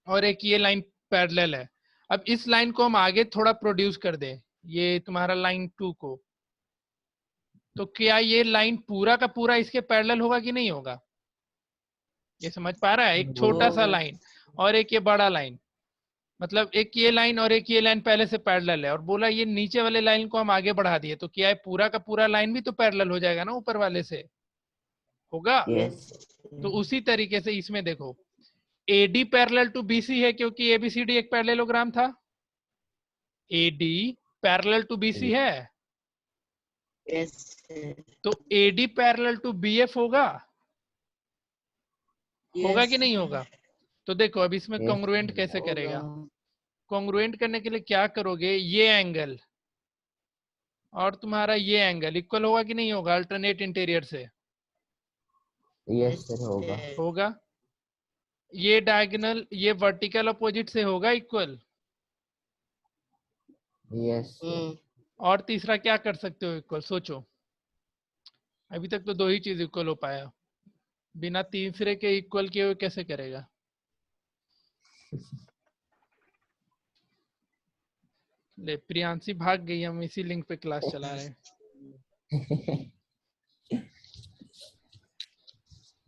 और एक ये लाइन पैरेलल है। अब इस लाइन को हम आगे थोड़ा प्रोड्यूस कर दें, ये तुम्हारा लाइन 2 को, तो क्या ये लाइन पूरा का पूरा इसके पैरेलल होगा कि नहीं होगा? ये समझ पा रहा है? एक छोटा सा लाइन और एक ये बड़ा लाइन, मतलब एक ये लाइन और एक ये लाइन पहले से पैरेलल है, और बोला ये नीचे वाले लाइन को हम आगे बढ़ा दिए, तो क्या है पूरा का पूरा लाइन भी तो पैरेलल हो जाएगा ना ऊपर वाले से, होगा? यस। तो उसी तरीके से इसमें देखो AD पैरेलल टू BC है, क्योंकि ABCD एक पैरेललोग्राम था। AD पैरेलल टू BC है, यस तो AD पैरेलल टू BF होगा, होगा कि नहीं होगा? तो देखो अब इसमें Yes. कॉन्ग्रुएंट कैसे करेगा? कॉन्ग्रुएंट करने के लिए क्या करोगे, ये एंगल और तुम्हारा ये एंगल इक्वल होगा कि नहीं होगा अल्टरनेट इंटीरियर से? यस सर होगा। होगा। ये डायगोनल ये वर्टिकल अपोजिट से होगा इक्वल। यस। और तीसरा क्या कर सकते हो इक्वल, सोचो। अभी तक तो 2 ही चीज इक्वल हो पाया, बिना तीसरे के इक्वल किए हुए कैसे करेगा? ले प्रियांशी भाग गई, हम इसी लिंक पे क्लास चला रहे हैं।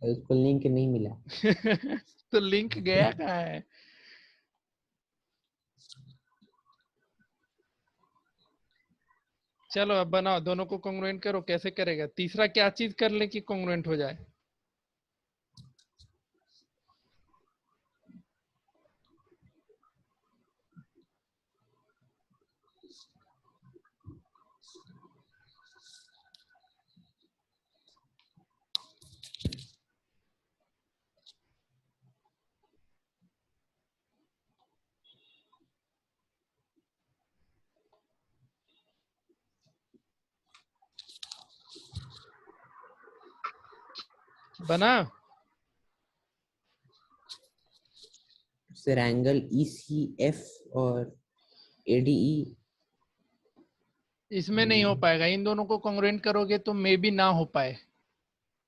उसको लिंक नहीं मिला। तो लिंक गया कहाँ है? चलो अब बनाओ, दोनों को कॉन्ग्रुएंट करो। कैसे करेगा? तीसरा क्या चीज कर ले कि कॉन्ग्रुएंट हो जाए? बना? सर एंगल ECF और ADE इसमें नहीं हो पाएगा। इन दोनों को कॉन्ग्रुएंट करोगे तो मे बी ना हो पाए,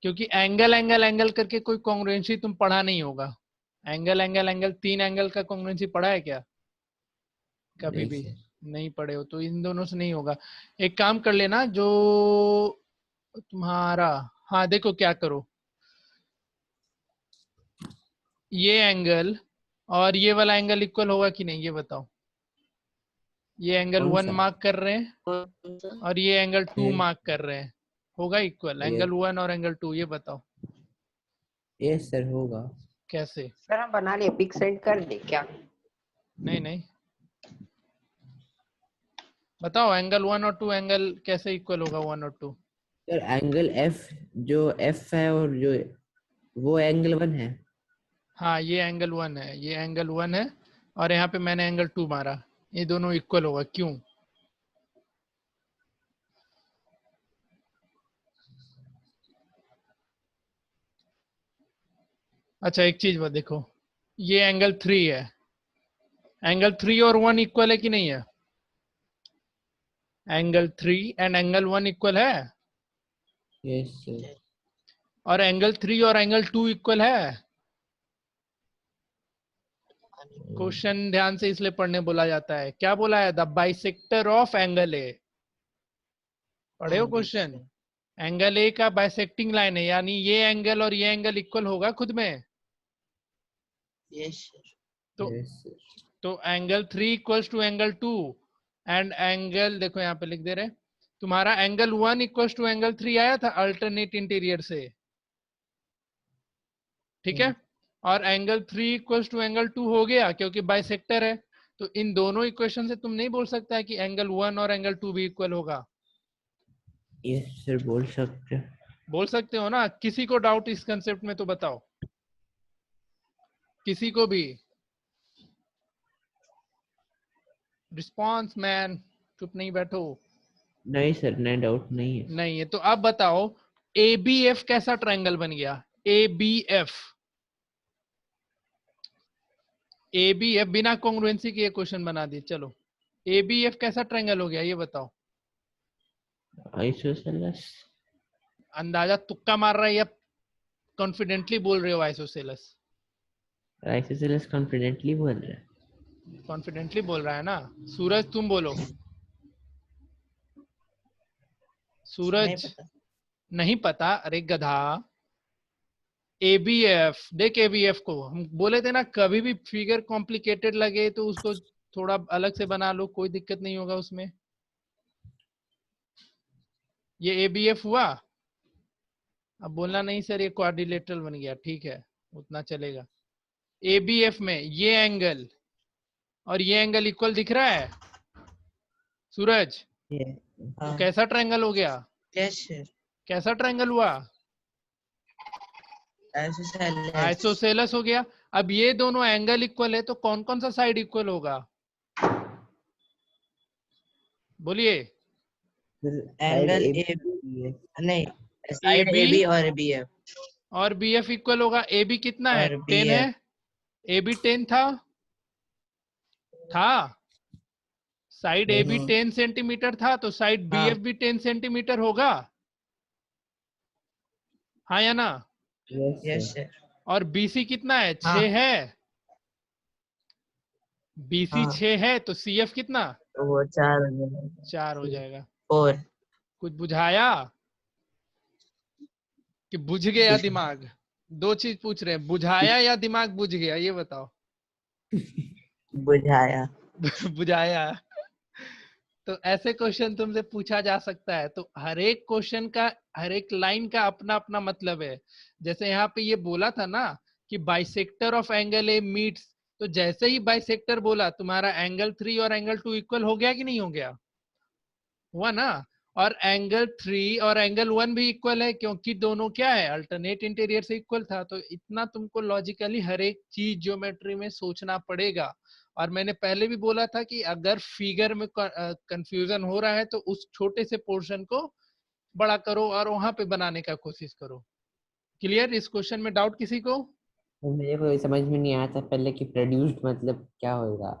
क्योंकि एंगल एंगल एंगल करके कोई कॉन्ग्रुएंसी तुम पढ़ा नहीं होगा। एंगल एंगल एंगल, 3 एंगल का कॉन्ग्रुएंसी पढ़ा है क्या कभी नहीं भी? सर। नहीं पढ़े हो तो इन दोनों से नहीं होगा। एक काम कर लेना, जो तुम्हारा, हाँ देखो क्या करो, ये एंगल और ये वाला एंगल इक्वल होगा कि नहीं ये बताओ। ये एंगल कौन 1 सा? मार्क कर रहे हैं कौन सा? और ये एंगल 2 फिर मार्क कर रहे हैं, होगा इक्वल? ये एंगल 1 और एंगल 2, ये बताओ यस सर होगा। कैसे? सर हम बना लिए, पिक सेंड कर दे क्या? नहीं नहीं, बताओ एंगल 1 और 2 एंगल कैसे इक्वल होगा 1 और 2? सर एंगल F, जो F है और जो वो एंगल 1 है। हाँ ये एंगल 1 है, ये एंगल 1 है और यहाँ पे मैंने एंगल 2 मारा, ये दोनों इक्वल होगा। क्यों? अच्छा एक चीज बात देखो, ये एंगल 3 है, एंगल 3 और 1 इक्वल है कि नहीं है? एंगल 3 एंड एंगल 1 इक्वल है, यस सर। और एंगल 3 और एंगल 2 इक्वल है। क्वेश्चन ध्यान से इसलिए पढ़ने बोला जाता है। क्या बोला है? द बाइसेक्टर ऑफ एंगल ए। पढ़े हो क्वेश्चन? एंगल ए का बाइसेक्टिंग लाइन है, यानी ये एंगल और ये एंगल इक्वल होगा खुद में। Yes sir. तो यस सर। तो angle 3 equals to angle 2 and angle, देखो यहाँ पे लिख दे रहे, तुम्हारा एंगल 1 इक्वल्स टू एंगल 3 आया था अल्टरनेट इंटीरियर से, ठीक है? और एंगल 3 इक्वल्स टू एंगल 2 हो गया क्योंकि बाइसेक्टर है। तो इन दोनों इक्वेशन से तुम नहीं बोल सकता है कि एंगल 1 और एंगल 2 भी इक्वल होगा। यस सर बोल सकते। बोल सकते हो ना? किसी को डाउट इस कंसेप्ट में तो बताओ, किसी को भी। रिस्पॉन्स मैन, चुप नहीं बैठो। नहीं सर, नहीं डाउट नहीं है। नहीं है तो अब बताओ ABF कैसा ट्रायंगल बन गया? ABF, ABF बिना कॉन्ग्रुएंसी के ये क्वेश्चन बना दिए। चलो ABF कैसा ट्रायंगल हो गया ये बताओ। आइसोसेलेस। अंदाजा तुक्का मार रहा है या कॉन्फिडेंटली बोल रहे हो आइसोसेलेस? आइसोसेलेस कॉन्फिडेंटली बोल रहे हैं। कॉन्फिडेंटली बोल रहा है ना। सूरज तुम बोलो। सूरज नहीं पता? अरे गधा। ABF देख, ABF को हम बोले थे ना, कभी भी फिगर कॉम्प्लिकेटेड लगे तो उसको थोड़ा अलग से बना लो, कोई दिक्कत नहीं होगा उसमें। ये ABF हुआ। अब बोलना नहीं सर ये क्वाड्रिलेटरल बन गया, ठीक है उतना चलेगा। ABF में ये एंगल और ये एंगल इक्वल दिख रहा है सूरज? तो कैसा ट्रायंगल हो गया? Yes sir. कैसा ट्रायंगल हुआ? आइसोसेलेस हो गया। अब ये दोनों एंगल इक्वल है तो कौन कौन सा साइड इक्वल होगा बोलिए? एंगल ए नहीं, साइड AB AB और BF। और BF इक्वल होगा। AB कितना है? और 10 है। AB 10 था साइड AB 10 सेंटीमीटर था तो साइड BF भी 10 सेंटीमीटर होगा, हाँ या ना? Yes sir. और BC कितना है? 6 हाँ। है। BC हाँ। 6 है तो CF कितना? तो वो 4 हो जाएगा। 4 हो जाएगा। 4। कुछ बुझाया कि बुझ गया दिमाग? दो चीज पूछ रहे हैं, बुझाया या दिमाग बुझ गया ये बताओ। बुझाया। बुझाया। तो ऐसे क्वेश्चन तुमसे पूछा जा सकता है। तो हर एक क्वेश्चन का, हर एक लाइन का अपना अपना मतलब है। जैसे यहाँ पे ये बोला था ना कि bisector of angle A meets, तो जैसे ही बाइसेक्टर बोला तुम्हारा एंगल 3 और एंगल 2 इक्वल हो गया कि नहीं हो गया? हुआ ना। और एंगल 3 और एंगल 1 भी इक्वल है, क्योंकि दोनों क्या है, अल्टरनेट इंटीरियर से इक्वल था। तो इतना तुमको लॉजिकली हर एक चीज ज्योमेट्री में सोचना पड़ेगा। और मैंने पहले भी बोला था कि अगर फिगर में कंफ्यूजन हो रहा है तो उस छोटे से पोर्शन को बड़ा करो और वहां पे बनाने का कोशिश करो। क्लियर? इस क्वेश्चन में डाउट किसी को? तो मेरे को ये समझ में नहीं आया था पहले कि प्रोड्यूस्ड मतलब क्या होगा।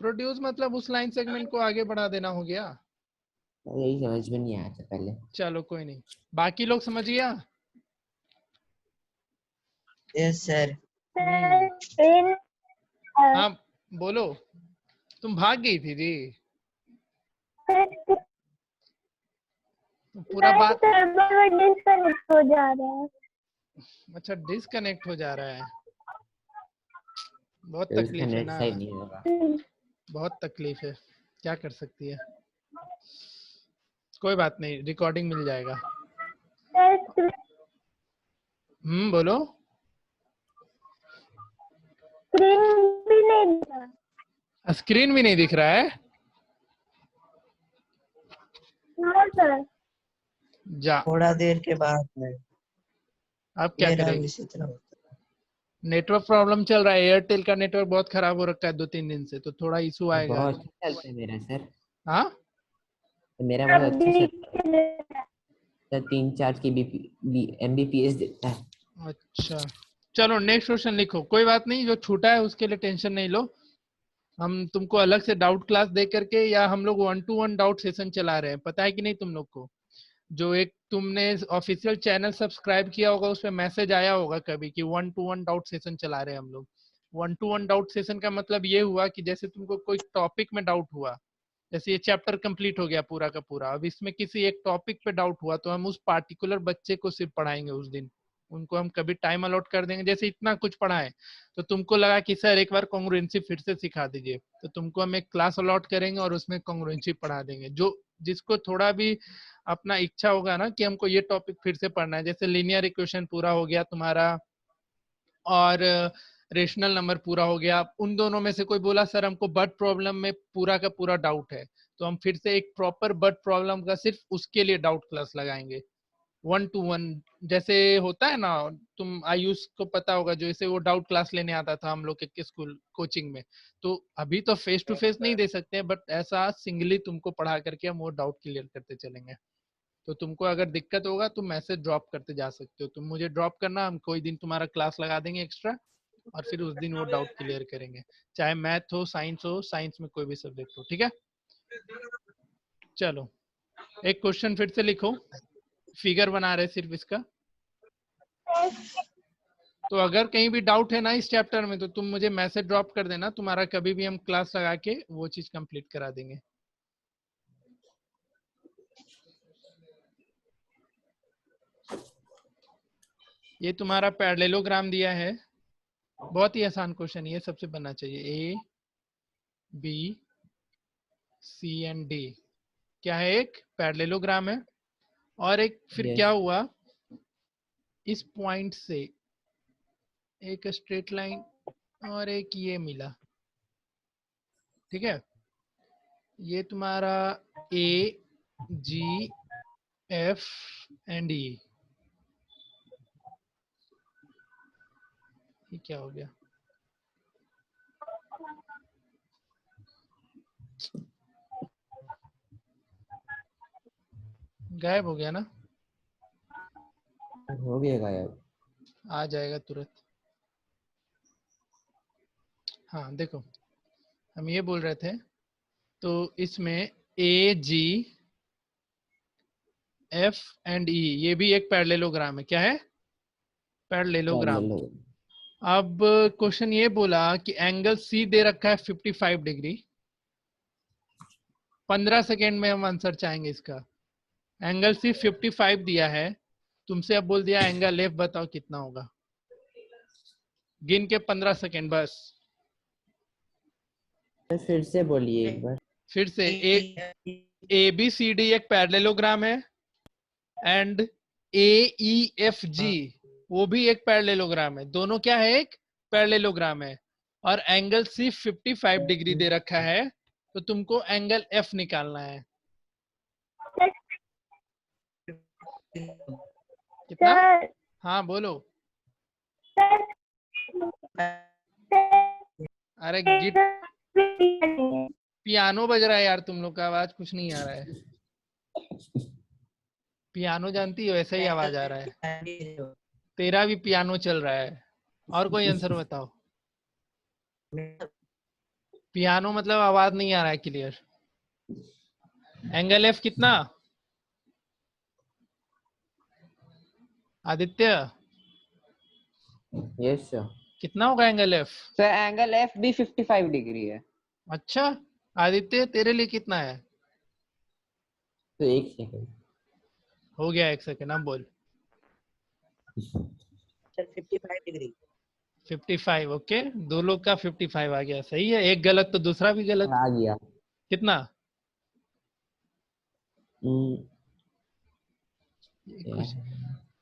प्रोड्यूस मतलब उस लाइन सेगमेंट को आगे बढ़ा देना हो गया। यही समझ में नहीं आया था पहले। चलो कोई नहीं, बाकी लोग समझ गया? Yes sir. सर इन हाँ बोलो, तुम भाग गई थी जी। पूरा बात, सर्वर डिस्कनेक्ट हो जा रहा है। अच्छा डिस्कनेक्ट हो जा रहा है। बहुत तो इसका तकलीफ है नेट ना, सही नहीं होगा। बहुत तकलीफ है, क्या कर सकती है। कोई बात नहीं, रिकॉर्डिंग मिल जाएगा। सर बोलो। स्क्रीन भी नहीं दिख रहा। स्क्रीन भी नहीं दिख रहा है? No sir. जा, थोड़ा देर के बाद में अब क्या मेरा करेगी? भी इसी तरह होता नेटवर्क प्रॉब्लम चल रहा है, एयरटेल का नेटवर्क बहुत खराब हो रखा है 2-3 दिन से, तो थोड़ा इशू आएगा। बहुत अच्छा चलता है मेरा सर। हाँ तो मेरा बहुत अच्छा अभी चलता है, 3-4 की MBPS देता है। अच्छा, चलो नेक्स्ट क्वेश्चन लिखो। कोई बात नहीं, जो छूटा है उसके लिए टेंशन नहीं लो। हम तुमको अलग से डाउट क्लास दे करके, या हम लोग 1-to-1 डाउट सेशन चला रहे हैं, पता है कि नहीं तुम लोग को? जो एक तुमने ऑफिशियल चैनल सब्सक्राइब किया होगा, उसमें मैसेज आया होगा कभी कि 1-to-1 डाउट सेशन चला रहे हैं हम लोग। 1-to-1 डाउट सेशन का मतलब ये हुआ कि जैसे तुमको कोई टॉपिक में डाउट हुआ, जैसे ये चैप्टर कंप्लीट हो गया पूरा का पूरा, अब इसमें किसी एक टॉपिक पे डाउट हुआ, तो हम उस पार्टिकुलर बच्चे को सिर्फ पढ़ाएंगे उस दिन। उनको हम कभी टाइम अलॉट कर देंगे, जैसे इतना कुछ पढ़ाएं तो तुमको लगा कि सर एक बार कॉन्ग्रुएंसी फिर से सिखा दीजिए, तो तुमको हम एक क्लास अलॉट करेंगे और उसमें कॉन्ग्रुएंसी पढ़ा देंगे। जो जिसको थोड़ा भी अपना इच्छा होगा ना कि हमको ये टॉपिक फिर से पढ़ना है, जैसे लीनियर इक्वेशन पूरा हो गया तुम्हारा और रेशनल नंबर पूरा हो गया, उन दोनों में से कोई बोला सर हमको बर्ट प्रॉब्लम में पूरा का पूरा डाउट है, तो हम फिर से एक प्रॉपर बर्ट प्रॉब्लम का सिर्फ उसके लिए डाउट क्लास लगाएंगे 1-to-1। जैसे होता है ना, तुम आयुष को पता होगा, जो इसे वो डाउट क्लास लेने आता था हम लोग के स्कूल कोचिंग में। तो अभी तो फेस टू फेस नहीं दे सकते, बट ऐसा सिंगली तुमको पढ़ा करके हम वो डाउट क्लियर करते चलेंगे। तो तुमको अगर दिक्कत होगा तुम मैसेज ड्रॉप करते जा सकते हो, तुम मुझे ड्रॉप करना, हम कोई दिन तुम्हारा क्लास लगा देंगे एक्स्ट्रा, और फिर उस दिन वो डाउट क्लियर करेंगे, चाहे मैथ हो, साइंस में कोई भी सब्जेक्ट हो, ठीक है। चलो एक क्वेश्चन फिर से लिखो, फिगर बना रहे सिर्फ इसका। तो अगर कहीं भी डाउट है ना इस चैप्टर में, तो तुम मुझे मैसेज ड्रॉप कर देना, तुम्हारा कभी भी हम क्लास लगा के वो चीज कंप्लीट करा देंगे। ये तुम्हारा पैरेललोग्राम दिया है, बहुत ही आसान क्वेश्चन, ये सबसे बनना चाहिए। A B C and D क्या है, एक पैरेललोग्राम है। और एक फिर Yes. क्या हुआ, इस पॉइंट से एक स्ट्रेट लाइन और एक ये मिला, ठीक है। ये तुम्हारा ए जी एफ एंड ई, ये क्या हो गया, गायब हो गया ना, हो गया गायब। आ जाएगा तुरंत। हाँ देखो, हम ये बोल रहे थे, तो इसमें ए जी एफ एंड ई ये भी एक पैरेललोग्राम है। क्या है? पैरेललोग्राम। अब क्वेश्चन ये बोला कि एंगल सी दे रखा है 55 डिग्री। 15 सेकेंड में हम आंसर चाहेंगे इसका। एंगल सी 55 दिया है, तुमसे अब बोल दिया एंगल एफ बताओ कितना होगा, गिन के 15 सेकेंड बस। फिर से बोलिए एक बार। फिर से ए बी सी डी एक पैरेललोग्राम है and A E F G वो भी एक पैरेललोग्राम है। दोनों क्या है? एक पैरेललोग्राम है। और एंगल सी 55 डिग्री दे रखा है, तो तुमको एंगल एफ निकालना है। कितना? सर हाँ बोलो। सर अरे पियानो बज रहा है यार, तुम लोग का आवाज कुछ नहीं आ रहा है। पियानो जानती हो, ऐसा ही आवाज आ रहा है। तेरा भी पियानो चल रहा है। और कोई आंसर बताओ। पियानो मतलब आवाज नहीं आ रहा है क्लियर। एंगल एफ कितना? Aditya yes sir. कितना होगा angle F? Sir angle F भी 55 डिग्री है। अच्छा आदित्य तेरे लिए कितना है? तो एक सेकंड हो गया, एक सेकंड। अब बोल। 55 डिग्री। 55 ओके। दो लोग का 55 आ गया, सही है। एक गलत तो दूसरा भी गलत। आ गया। कितना? Yeah.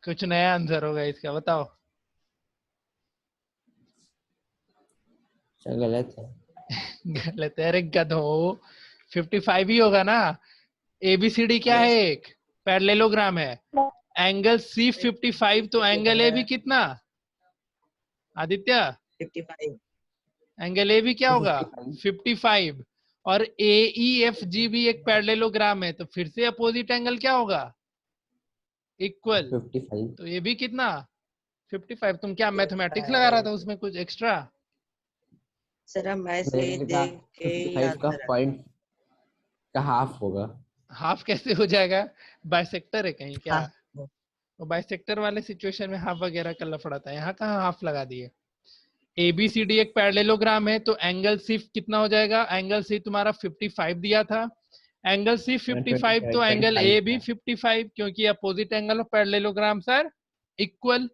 कुछ नया आंसर होगा इसका, बताओ। सर गलत है। गलत है। अरे गधो, 55 ही होगा ना। एबीसीडी क्या है? एक पैरेललोग्राम है। एंगल सी 55 तो एंगल ए भी कितना? आदित्य 55। एंगल ए भी क्या होगा? 55। और ए ई एफ जी भी एक पैरेललोग्राम है, तो फिर से अपोजिट एंगल क्या होगा? इक्वल। 55। तो ये भी कितना? 55। तुम क्या मैथमेटिक्स लगा रहा था उसमें कुछ एक्स्ट्रा? सर हम ऐसे मेरे का देख के ही 55 का आंसर पॉइंट का हाफ होगा। हाफ कैसे हो जाएगा? बाइसेक्टर है कहीं क्या? हाँ। तो बाइसेक्टर वाले सिचुएशन में हाफ वगैरह का लफड़ा था। यहाँ कहाँ हाफ लगा दिए। एबीसीडी एक पैरेललोग्राम है, तो एंगल सी कितना हो जाएगा? एंगल सी तुम्हारा 55 दिया था। एंगल सी 55 तो एंगल ए भी 55, क्योंकि opposite angle of parallelogram sir equal.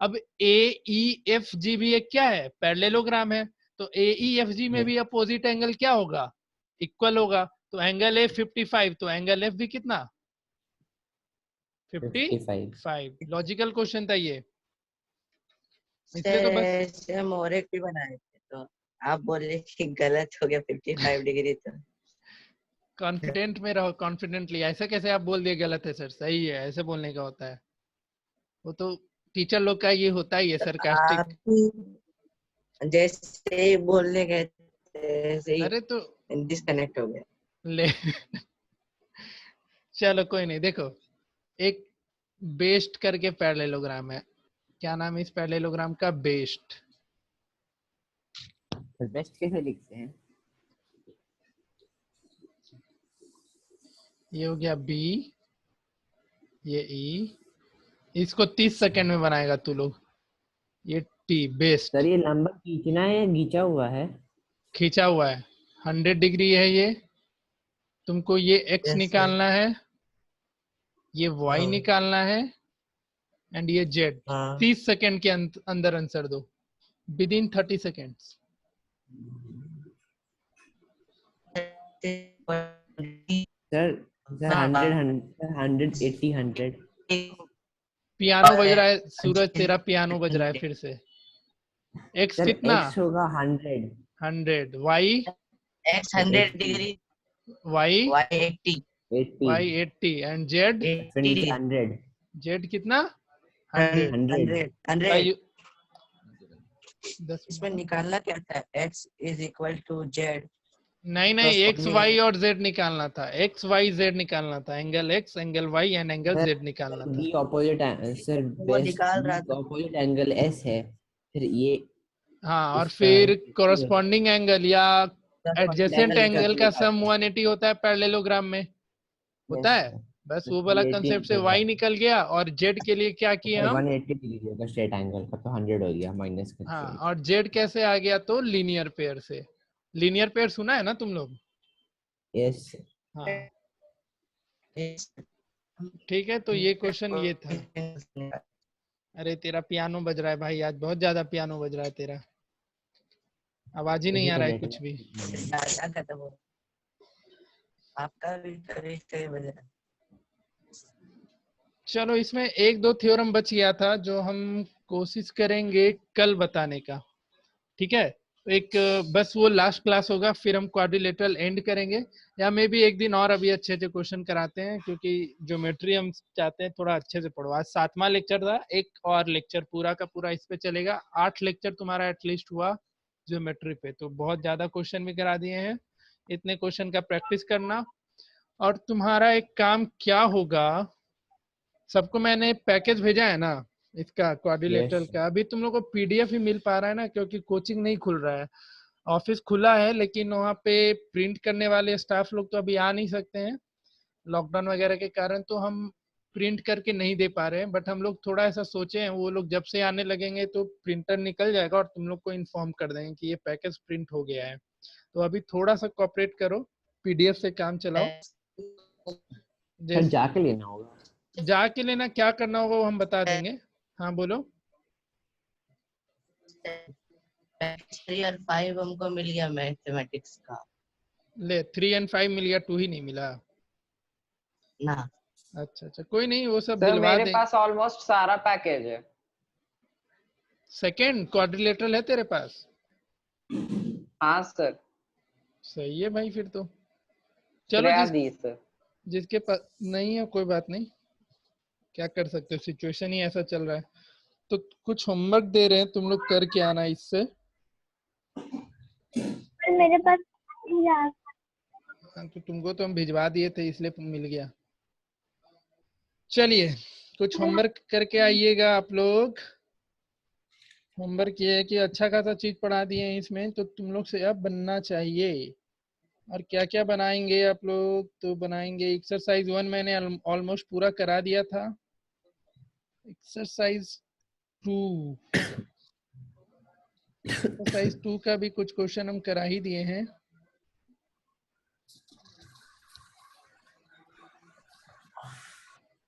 अब ए ई एफ जी भी एक क्या है? पैरेललोग्राम है। तो ए ई एफ जी में भी अपोजिट एंगल क्या होगा? इक्वल होगा। तो एंगल ए 55 तो एंगल एफ भी कितना? 55। लॉजिकल क्वेश्चन था ये, इसलिए तो बस। ऐसे हम और एक भी बनाए थे, तो आप बोले कि गलत हो गया 55 डिग्री। तो कॉन्फिडेंट में रहो, कॉन्फिडेंटली। ऐसा कैसे आप बोल दिए गलत है सर? सही है, ऐसे बोलने का होता है। वो तो टीचर लोग का ये होता ही है, सरकास्टिक। आप जैसे बोलने गए ऐसे ही अरे तो डिस्कनेक्ट हो गया। ले चलो कोई नहीं। देखो, एक बेस्ट करके पैरेललोग्राम है। क्या नाम है इस पैरेललोग्राम का? बेस्ट। बेस्ट कैसे लिखते हैं? ये हो गया बी, ये ई। इसको 30 सेकंड में बनाएगा तू लोग। ये टी, बेस्ट। सर ये लंबा खींचना है या घिंचा हुआ है? खींचा हुआ है। 100 डिग्री है ये। तुमको ये एक्स Yes, निकालना है, ये वाई हाँ। निकालना है, एंड ये जेड। हाँ। 30 सेकंड के अंदर आंसर दो, with in 30 seconds. Sir 100 80 100। Piano बज रहा है सूरज, तेरा पियानो बज रहा है फिर से। एक्स सर कितना? x होगा 100। 100। वाई? X 100 डिग्री, Y? Y 80। Y 80। And Z? 100। Z कितना? 100। 100। इसमें निकालना क्या था? X is equal to Z। नहीं नहीं, एक्स वाई और जेड निकालना था। एक्स वाई जेड निकालना था। Angle X, angle Y and angle Z निकालना था। बी ऑपोजिट सर, वो निकाल रहा था। ऑपोजिट एंगल एस है, फिर ये हाँ, और इसका फिर कोरस्पॉन्डिंग एंगल या एडजेसेंट एंगल का सम निकालना 180 होता है पैरेललोग्राम में, होता है। बस वो वाला 180 कंसेप्ट से निकल वाई जाएगा। निकल गया। और जेड के लिए क्या किए हम? 180 डिग्री होगा स्ट्रेट एंगल का, तो 100 हो गया माइनस करके। हाँ, और जेड कैसे आ गया? तो लीनियर पेयर से। लीनियर पेयर सुना है ना तुम लोग? यस। हाँ ठीक है। तो ये क्वेश्चन ये था। अरे तेरा पियानो बज रहा है भाई, आज बहुत ज्यादा पियानो बज रहा है तेरा। आवाज ही नहीं आ रहा है कुछ भी। आपका भी कभी कई बजे। चलो इसमें एक दो थ्योरम बच गया था जो हम कोशिश करेंगे कल बताने का, ठीक है। एक बस वो लास्ट क्लास होगा, फिर हम क्वाड्रिलेटरल एंड करेंगे, या मे भी एक दिन और अभी अच्छे अच्छे क्वेश्चन कराते हैं, क्योंकि ज्योमेट्री हम चाहते हैं थोड़ा अच्छे से पढ़ो। आज 7वां लेक्चर था, एक और लेक्चर पूरा का पूरा इस पे चलेगा। 8 लेक्चर तुम्हारा एटलीस्ट हुआ ज्योमेट्री पे, तो बहुत ज्यादा क्वेश्चन भी करा दिए हैं। इतने क्वेश्चन का प्रैक्टिस करना। और तुम्हारा एक काम क्या होगा, सबको मैंने पैकेज भेजा है ना इसका क्वाड्रिलेटरल यस का, अभी तुम लोग को पीडीएफ ही मिल पा रहा है ना, क्योंकि कोचिंग नहीं खुल रहा है। ऑफिस खुला है लेकिन वहाँ पे प्रिंट करने वाले स्टाफ लोग तो अभी आ नहीं सकते हैं लॉकडाउन वगैरह के कारण, तो हम प्रिंट करके नहीं दे पा रहे हैं। बट हम लोग थोड़ा ऐसा सोचे हैं, वो लोग जब से आने लगेंगे तो प्रिंटर निकल जाएगा और तुम लोग को इन्फॉर्म कर देंगे कि ये पैकेज प्रिंट हो गया है। तो अभी थोड़ा सा कोऑपरेट करो, पीडीएफ से काम चलाओ। सर जाके लेना होगा। जाके लेना, क्या करना होगा वो हम बता देंगे। हाँ बोलो। 3 और 5 हमको मिल गया मैथमेटिक्स का ले 3 और 5 मिल गया, 2 ही नहीं मिला। ना। अच्छा अच्छा, कोई नहीं, वो सब सर दिलवा मेरे दें। पास ऑलमोस्ट सारा पैकेज है। सेकंड क्वाड्रिलेटरल है तेरे पास? हाँ सर। सही है भाई, फिर तो चलो। दी सर। जिसके पास नहीं है कोई बात नहीं, क्या कर सकते हो, सिचुएशन ही ऐसा चल रहा है। तो कुछ होमवर्क दे रहे हैं, तुम लोग करके आना इससे। मेरे पास हाँ, तो तुमको तो हम भिजवा दिए थे इसलिए मिल गया। चलिए कुछ होमवर्क करके आइएगा आप लोग। होमवर्क ये है कि अच्छा खासा चीज पढ़ा दिए हैं इसमें, तो तुम लोग से अब बनना चाहिए। और क्या क्या बनाएंगे आप लोग, तो बनाएंगे एक्सरसाइज 1 मैंने ऑलमोस्ट पूरा करा दिया था। एक्सरसाइज 2 का भी कुछ क्वेश्चन हम करा ही दिए हैं।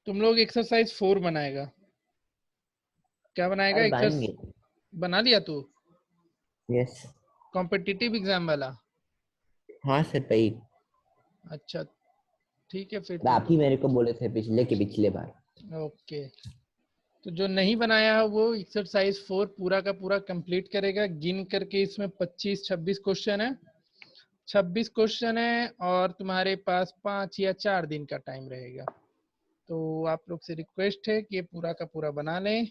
तुम लोग एक्सरसाइज 4 बनाएगा। क्या बनाएगा? सर एक्सरसाइज बनाएंगे। बना लिया तू? यस कॉम्पिटिटिव एग्जाम वाला? हाँ सर भाई, अच्छा ठीक है फिर आप ही मेरे को बोले थे पिछले बार। ओके। तो जो नहीं बनाया है वो एक्सरसाइज 4 पूरा का पूरा कंप्लीट करेगा। गिन करके इसमें 25-26 क्वेश्चन है। 26 क्वेश्चन है और तुम्हारे पास 5 या 4 दिन का टाइम रहेगा। तो आप लोग से रिक्वेस्ट है कि ये पूरा का पूरा बना लें,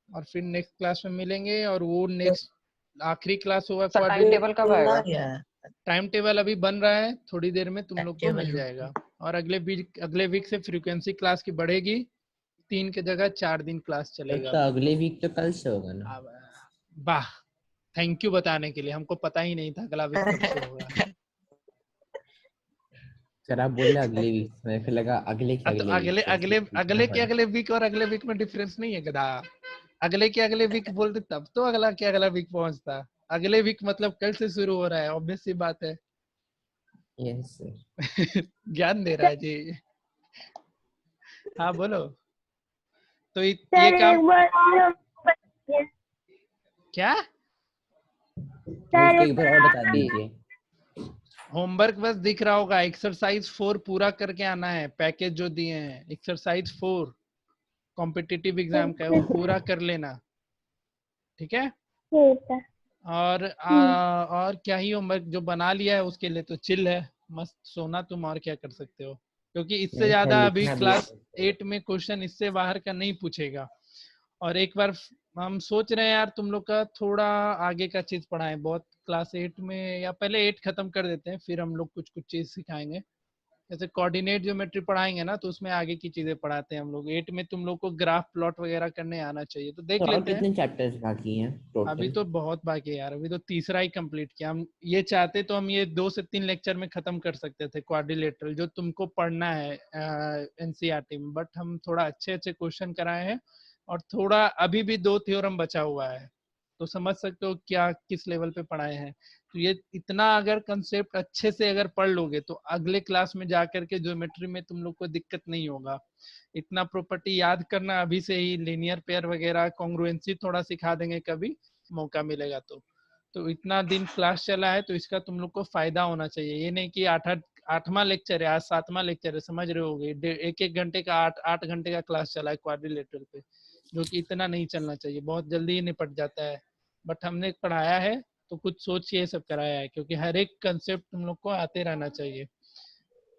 और फिर नेक्स्ट क्लास में मिलेंगे। और वो नेक्स्ट आखिरी क्लास होगा टाइम टेबल कब आएगा? टाइम टेबल अभी बन रहा है, थोड़ी देर में तुम लोग को मिल टेबल जाएगा। और अगले वीक से फ्रीक्वेंसी क्लास की बढ़ेगी, 3 की जगह 4 दिन क्लास चलेगा। तो अगले वीक तो कल से होगा ना? वाह, थैंक यू बताने के लिए, हमको पता ही नहीं था अगला वीक कब से होगा। सर आप बोल रहे अगले वीक, मेरे को लगा अगले के तो अगले वीक अगले वीक और अगले वीक में डिफरेंस नहीं है गधा। अगले के अगले वीक बोलते तब तो अगला के अगला वीक पहुंचता। अगले वीक मतलब कल से शुरू हो रहा है, ऑब्वियस सी बात है। Yes sir. ज्ञान दे रहा है जी। हाँ बोलो। तो ये सर काम एक बार और क्या? सर एक बार और बता दीजिए। होमवर्क बस दिख रहा होगा, एक्सरसाइज 4 पूरा करके आना है। पैकेज जो दिए हैं एक्सरसाइज 4 कॉम्पिटिटिव एग्जाम का है, वो पूरा कर लेना, ठीक है। ठीक है। और क्या ही होमवर्क, जो बना लिया है उसके लिए तो चिल है, मस्त सोना तुम, और क्या कर सकते हो। क्योंकि इससे नहीं सर, ज्यादा अभी लिखना भी क्लास है। 8 में क्वेश्चन इससे बाहर का नहीं पूछेगा। और एक बार हम सोच रहे हैं यार तुम लोग का थोड़ा आगे का चीज पढ़ाएं, बहुत क्लास 8 में, या पहले 8 खत्म कर देते हैं फिर हम लोग कुछ कुछ चीज सिखाएंगे। जैसे कोऑर्डिनेट ज्योमेट्री पढ़ाएंगे ना, तो उसमें आगे की चीजें पढ़ाते हैं हम लोग। 8 में तुम लोग को ग्राफ प्लॉट वगैरह करने आना चाहिए, तो देख तो और लेते हैं। कितने चैप्टर्स बाकी हैं अभी टोटल? तो बहुत बाकी है यार, अभी तो तीसरा ही कंप्लीट किया। हम ये चाहते तो हम ये 2 से 3 लेक्चर में खत्म कर सकते थे क्वाड्रिलेटरल जो तुमको पढ़ना है एनसीईआरटी में, बट हम थोड़ा अच्छे अच्छे क्वेश्चन कराए हैं। और थोड़ा अभी भी 2 थ्योरम बचा हुआ है, तो समझ सकते हो क्या किस लेवल पे पढ़ाए हैं। तो ये इतना अगर कंसेप्ट अच्छे से अगर पढ़ लोगे तो अगले क्लास में जाकर के ज्योमेट्री में तुम लोग को दिक्कत नहीं होगा। इतना प्रॉपर्टी याद करना अभी से ही, लीनियर पेयर वगैरह, कॉन्ग्रुएंसी थोड़ा सिखा देंगे कभी मौका मिलेगा तो। तो इतना दिन क्लास चला है तो इसका तुम लोग को फायदा होना चाहिए। ये नहीं कि 8वां लेक्चर है, आज 7वां लेक्चर है, समझ रहे होगे। 1-1 घंटे का 8 घंटे का क्लास चला है क्वाड्रिलेटरल पे, जो कि इतना नहीं चलना चाहिए, बहुत जल्दी ही निपट जाता है। बट हमने पढ़ाया है तो कुछ सोच के ये सब कराया है, क्योंकि हर एक कंसेप्ट तुम लोग को आते रहना चाहिए।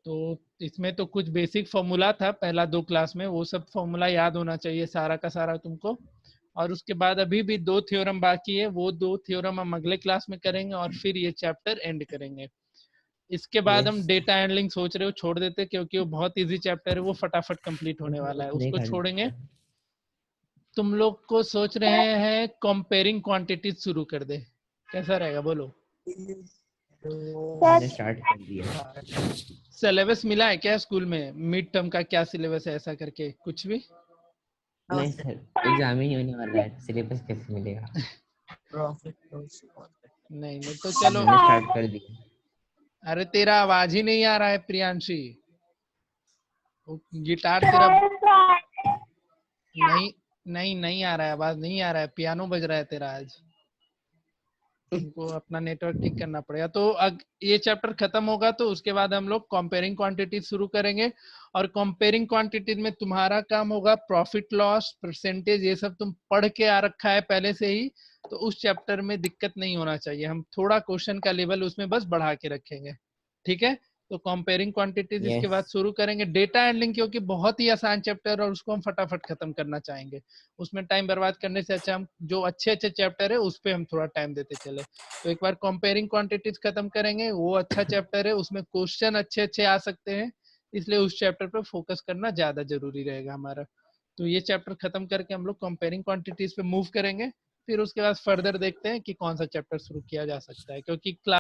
तो इसमें तो कुछ बेसिक फॉर्मूला था पहला 2 क्लास में, वो सब फॉर्मूला याद होना चाहिए सारा का सारा तुमको। और उसके बाद अभी भी 2 थ्योरम बाकी है, वो 2 थ्योरम हम अगले क्लास में करेंगे और फिर ये चैप्टर एंड करेंगे। इसके बाद हम Yes. डेटा हैंडलिंग सोच रहे हो छोड़ देते, क्योंकि वो बहुत इजी चैप्टर है, वो फटाफट कंप्लीट होने वाला है, नहीं उसको करना छोड़ेंगे। है। तुम लोग को सोच रहे हैं कंपेयरिंग क्वांटिटीज शुरू कर दे, कैसा रहेगा बोलो? हमने स्टार्ट कर दिया। सिलेबस मिला है क्या स्कूल में? मिड टर्म का क्या सिलेबस है, ऐसा करके कुछ भी? नहीं सर, एग्जाम ही होने वाला है, सिलेबस कैसे मिलेगा? नहीं नहीं तो चलो। हमने स्टार्ट कर दिया। अरे तेरा आवाज ही नहीं आ रहा है प्रियांशी, वो गिटार तेरा नहीं नहीं आ रहा है, आवाज नहीं आ रहा है, पियानो बज रहा है तेरा आज। तुमको अपना नेटवर्क ठीक करना पड़ेगा। तो ये चैप्टर खत्म होगा तो उसके बाद हम लोग कंपेयरिंग क्वांटिटीज शुरू करेंगे, और कंपेयरिंग क्वांटिटीज में तुम्हारा काम होगा प्रॉफिट लॉस परसेंटेज, ये सब तुम पढ़ के आ रखा है पहले से ही, तो उस चैप्टर में दिक्कत नहीं होना चाहिए। हम थोड़ा क्वेश्चन का लेवल उसमें बस बढ़ा के रखेंगे, ठीक है? तो कंपेयरिंग क्वांटिटीज इसके बाद Yes. शुरू करेंगे। डेटा हैंडलिंग क्योंकि बहुत ही आसान चैप्टर और उसको हम फटाफट खत्म करना चाहेंगे, उसमें टाइम बर्बाद करने से अच्छा हम जो अच्छे चैप्टर है उस पे हम थोड़ा टाइम देते चले। तो एक बार कंपेयरिंग क्वांटिटीज खत्म करेंगे, वो अच्छा चैप्टर है, उसमें क्वेश्चन अच्छे आ सकते हैं, इसलिए उस चैप्टर पर फोकस करना ज्यादा जरूरी रहेगा हमारा। तो ये चैप्टर खत्म करके हम लोग कंपेयरिंग क्वांटिटीज पे मूव करेंगे, फिर उसके बाद फर्दर देखते हैं कि कौन सा चैप्टर शुरू किया जा सकता है, क्योंकि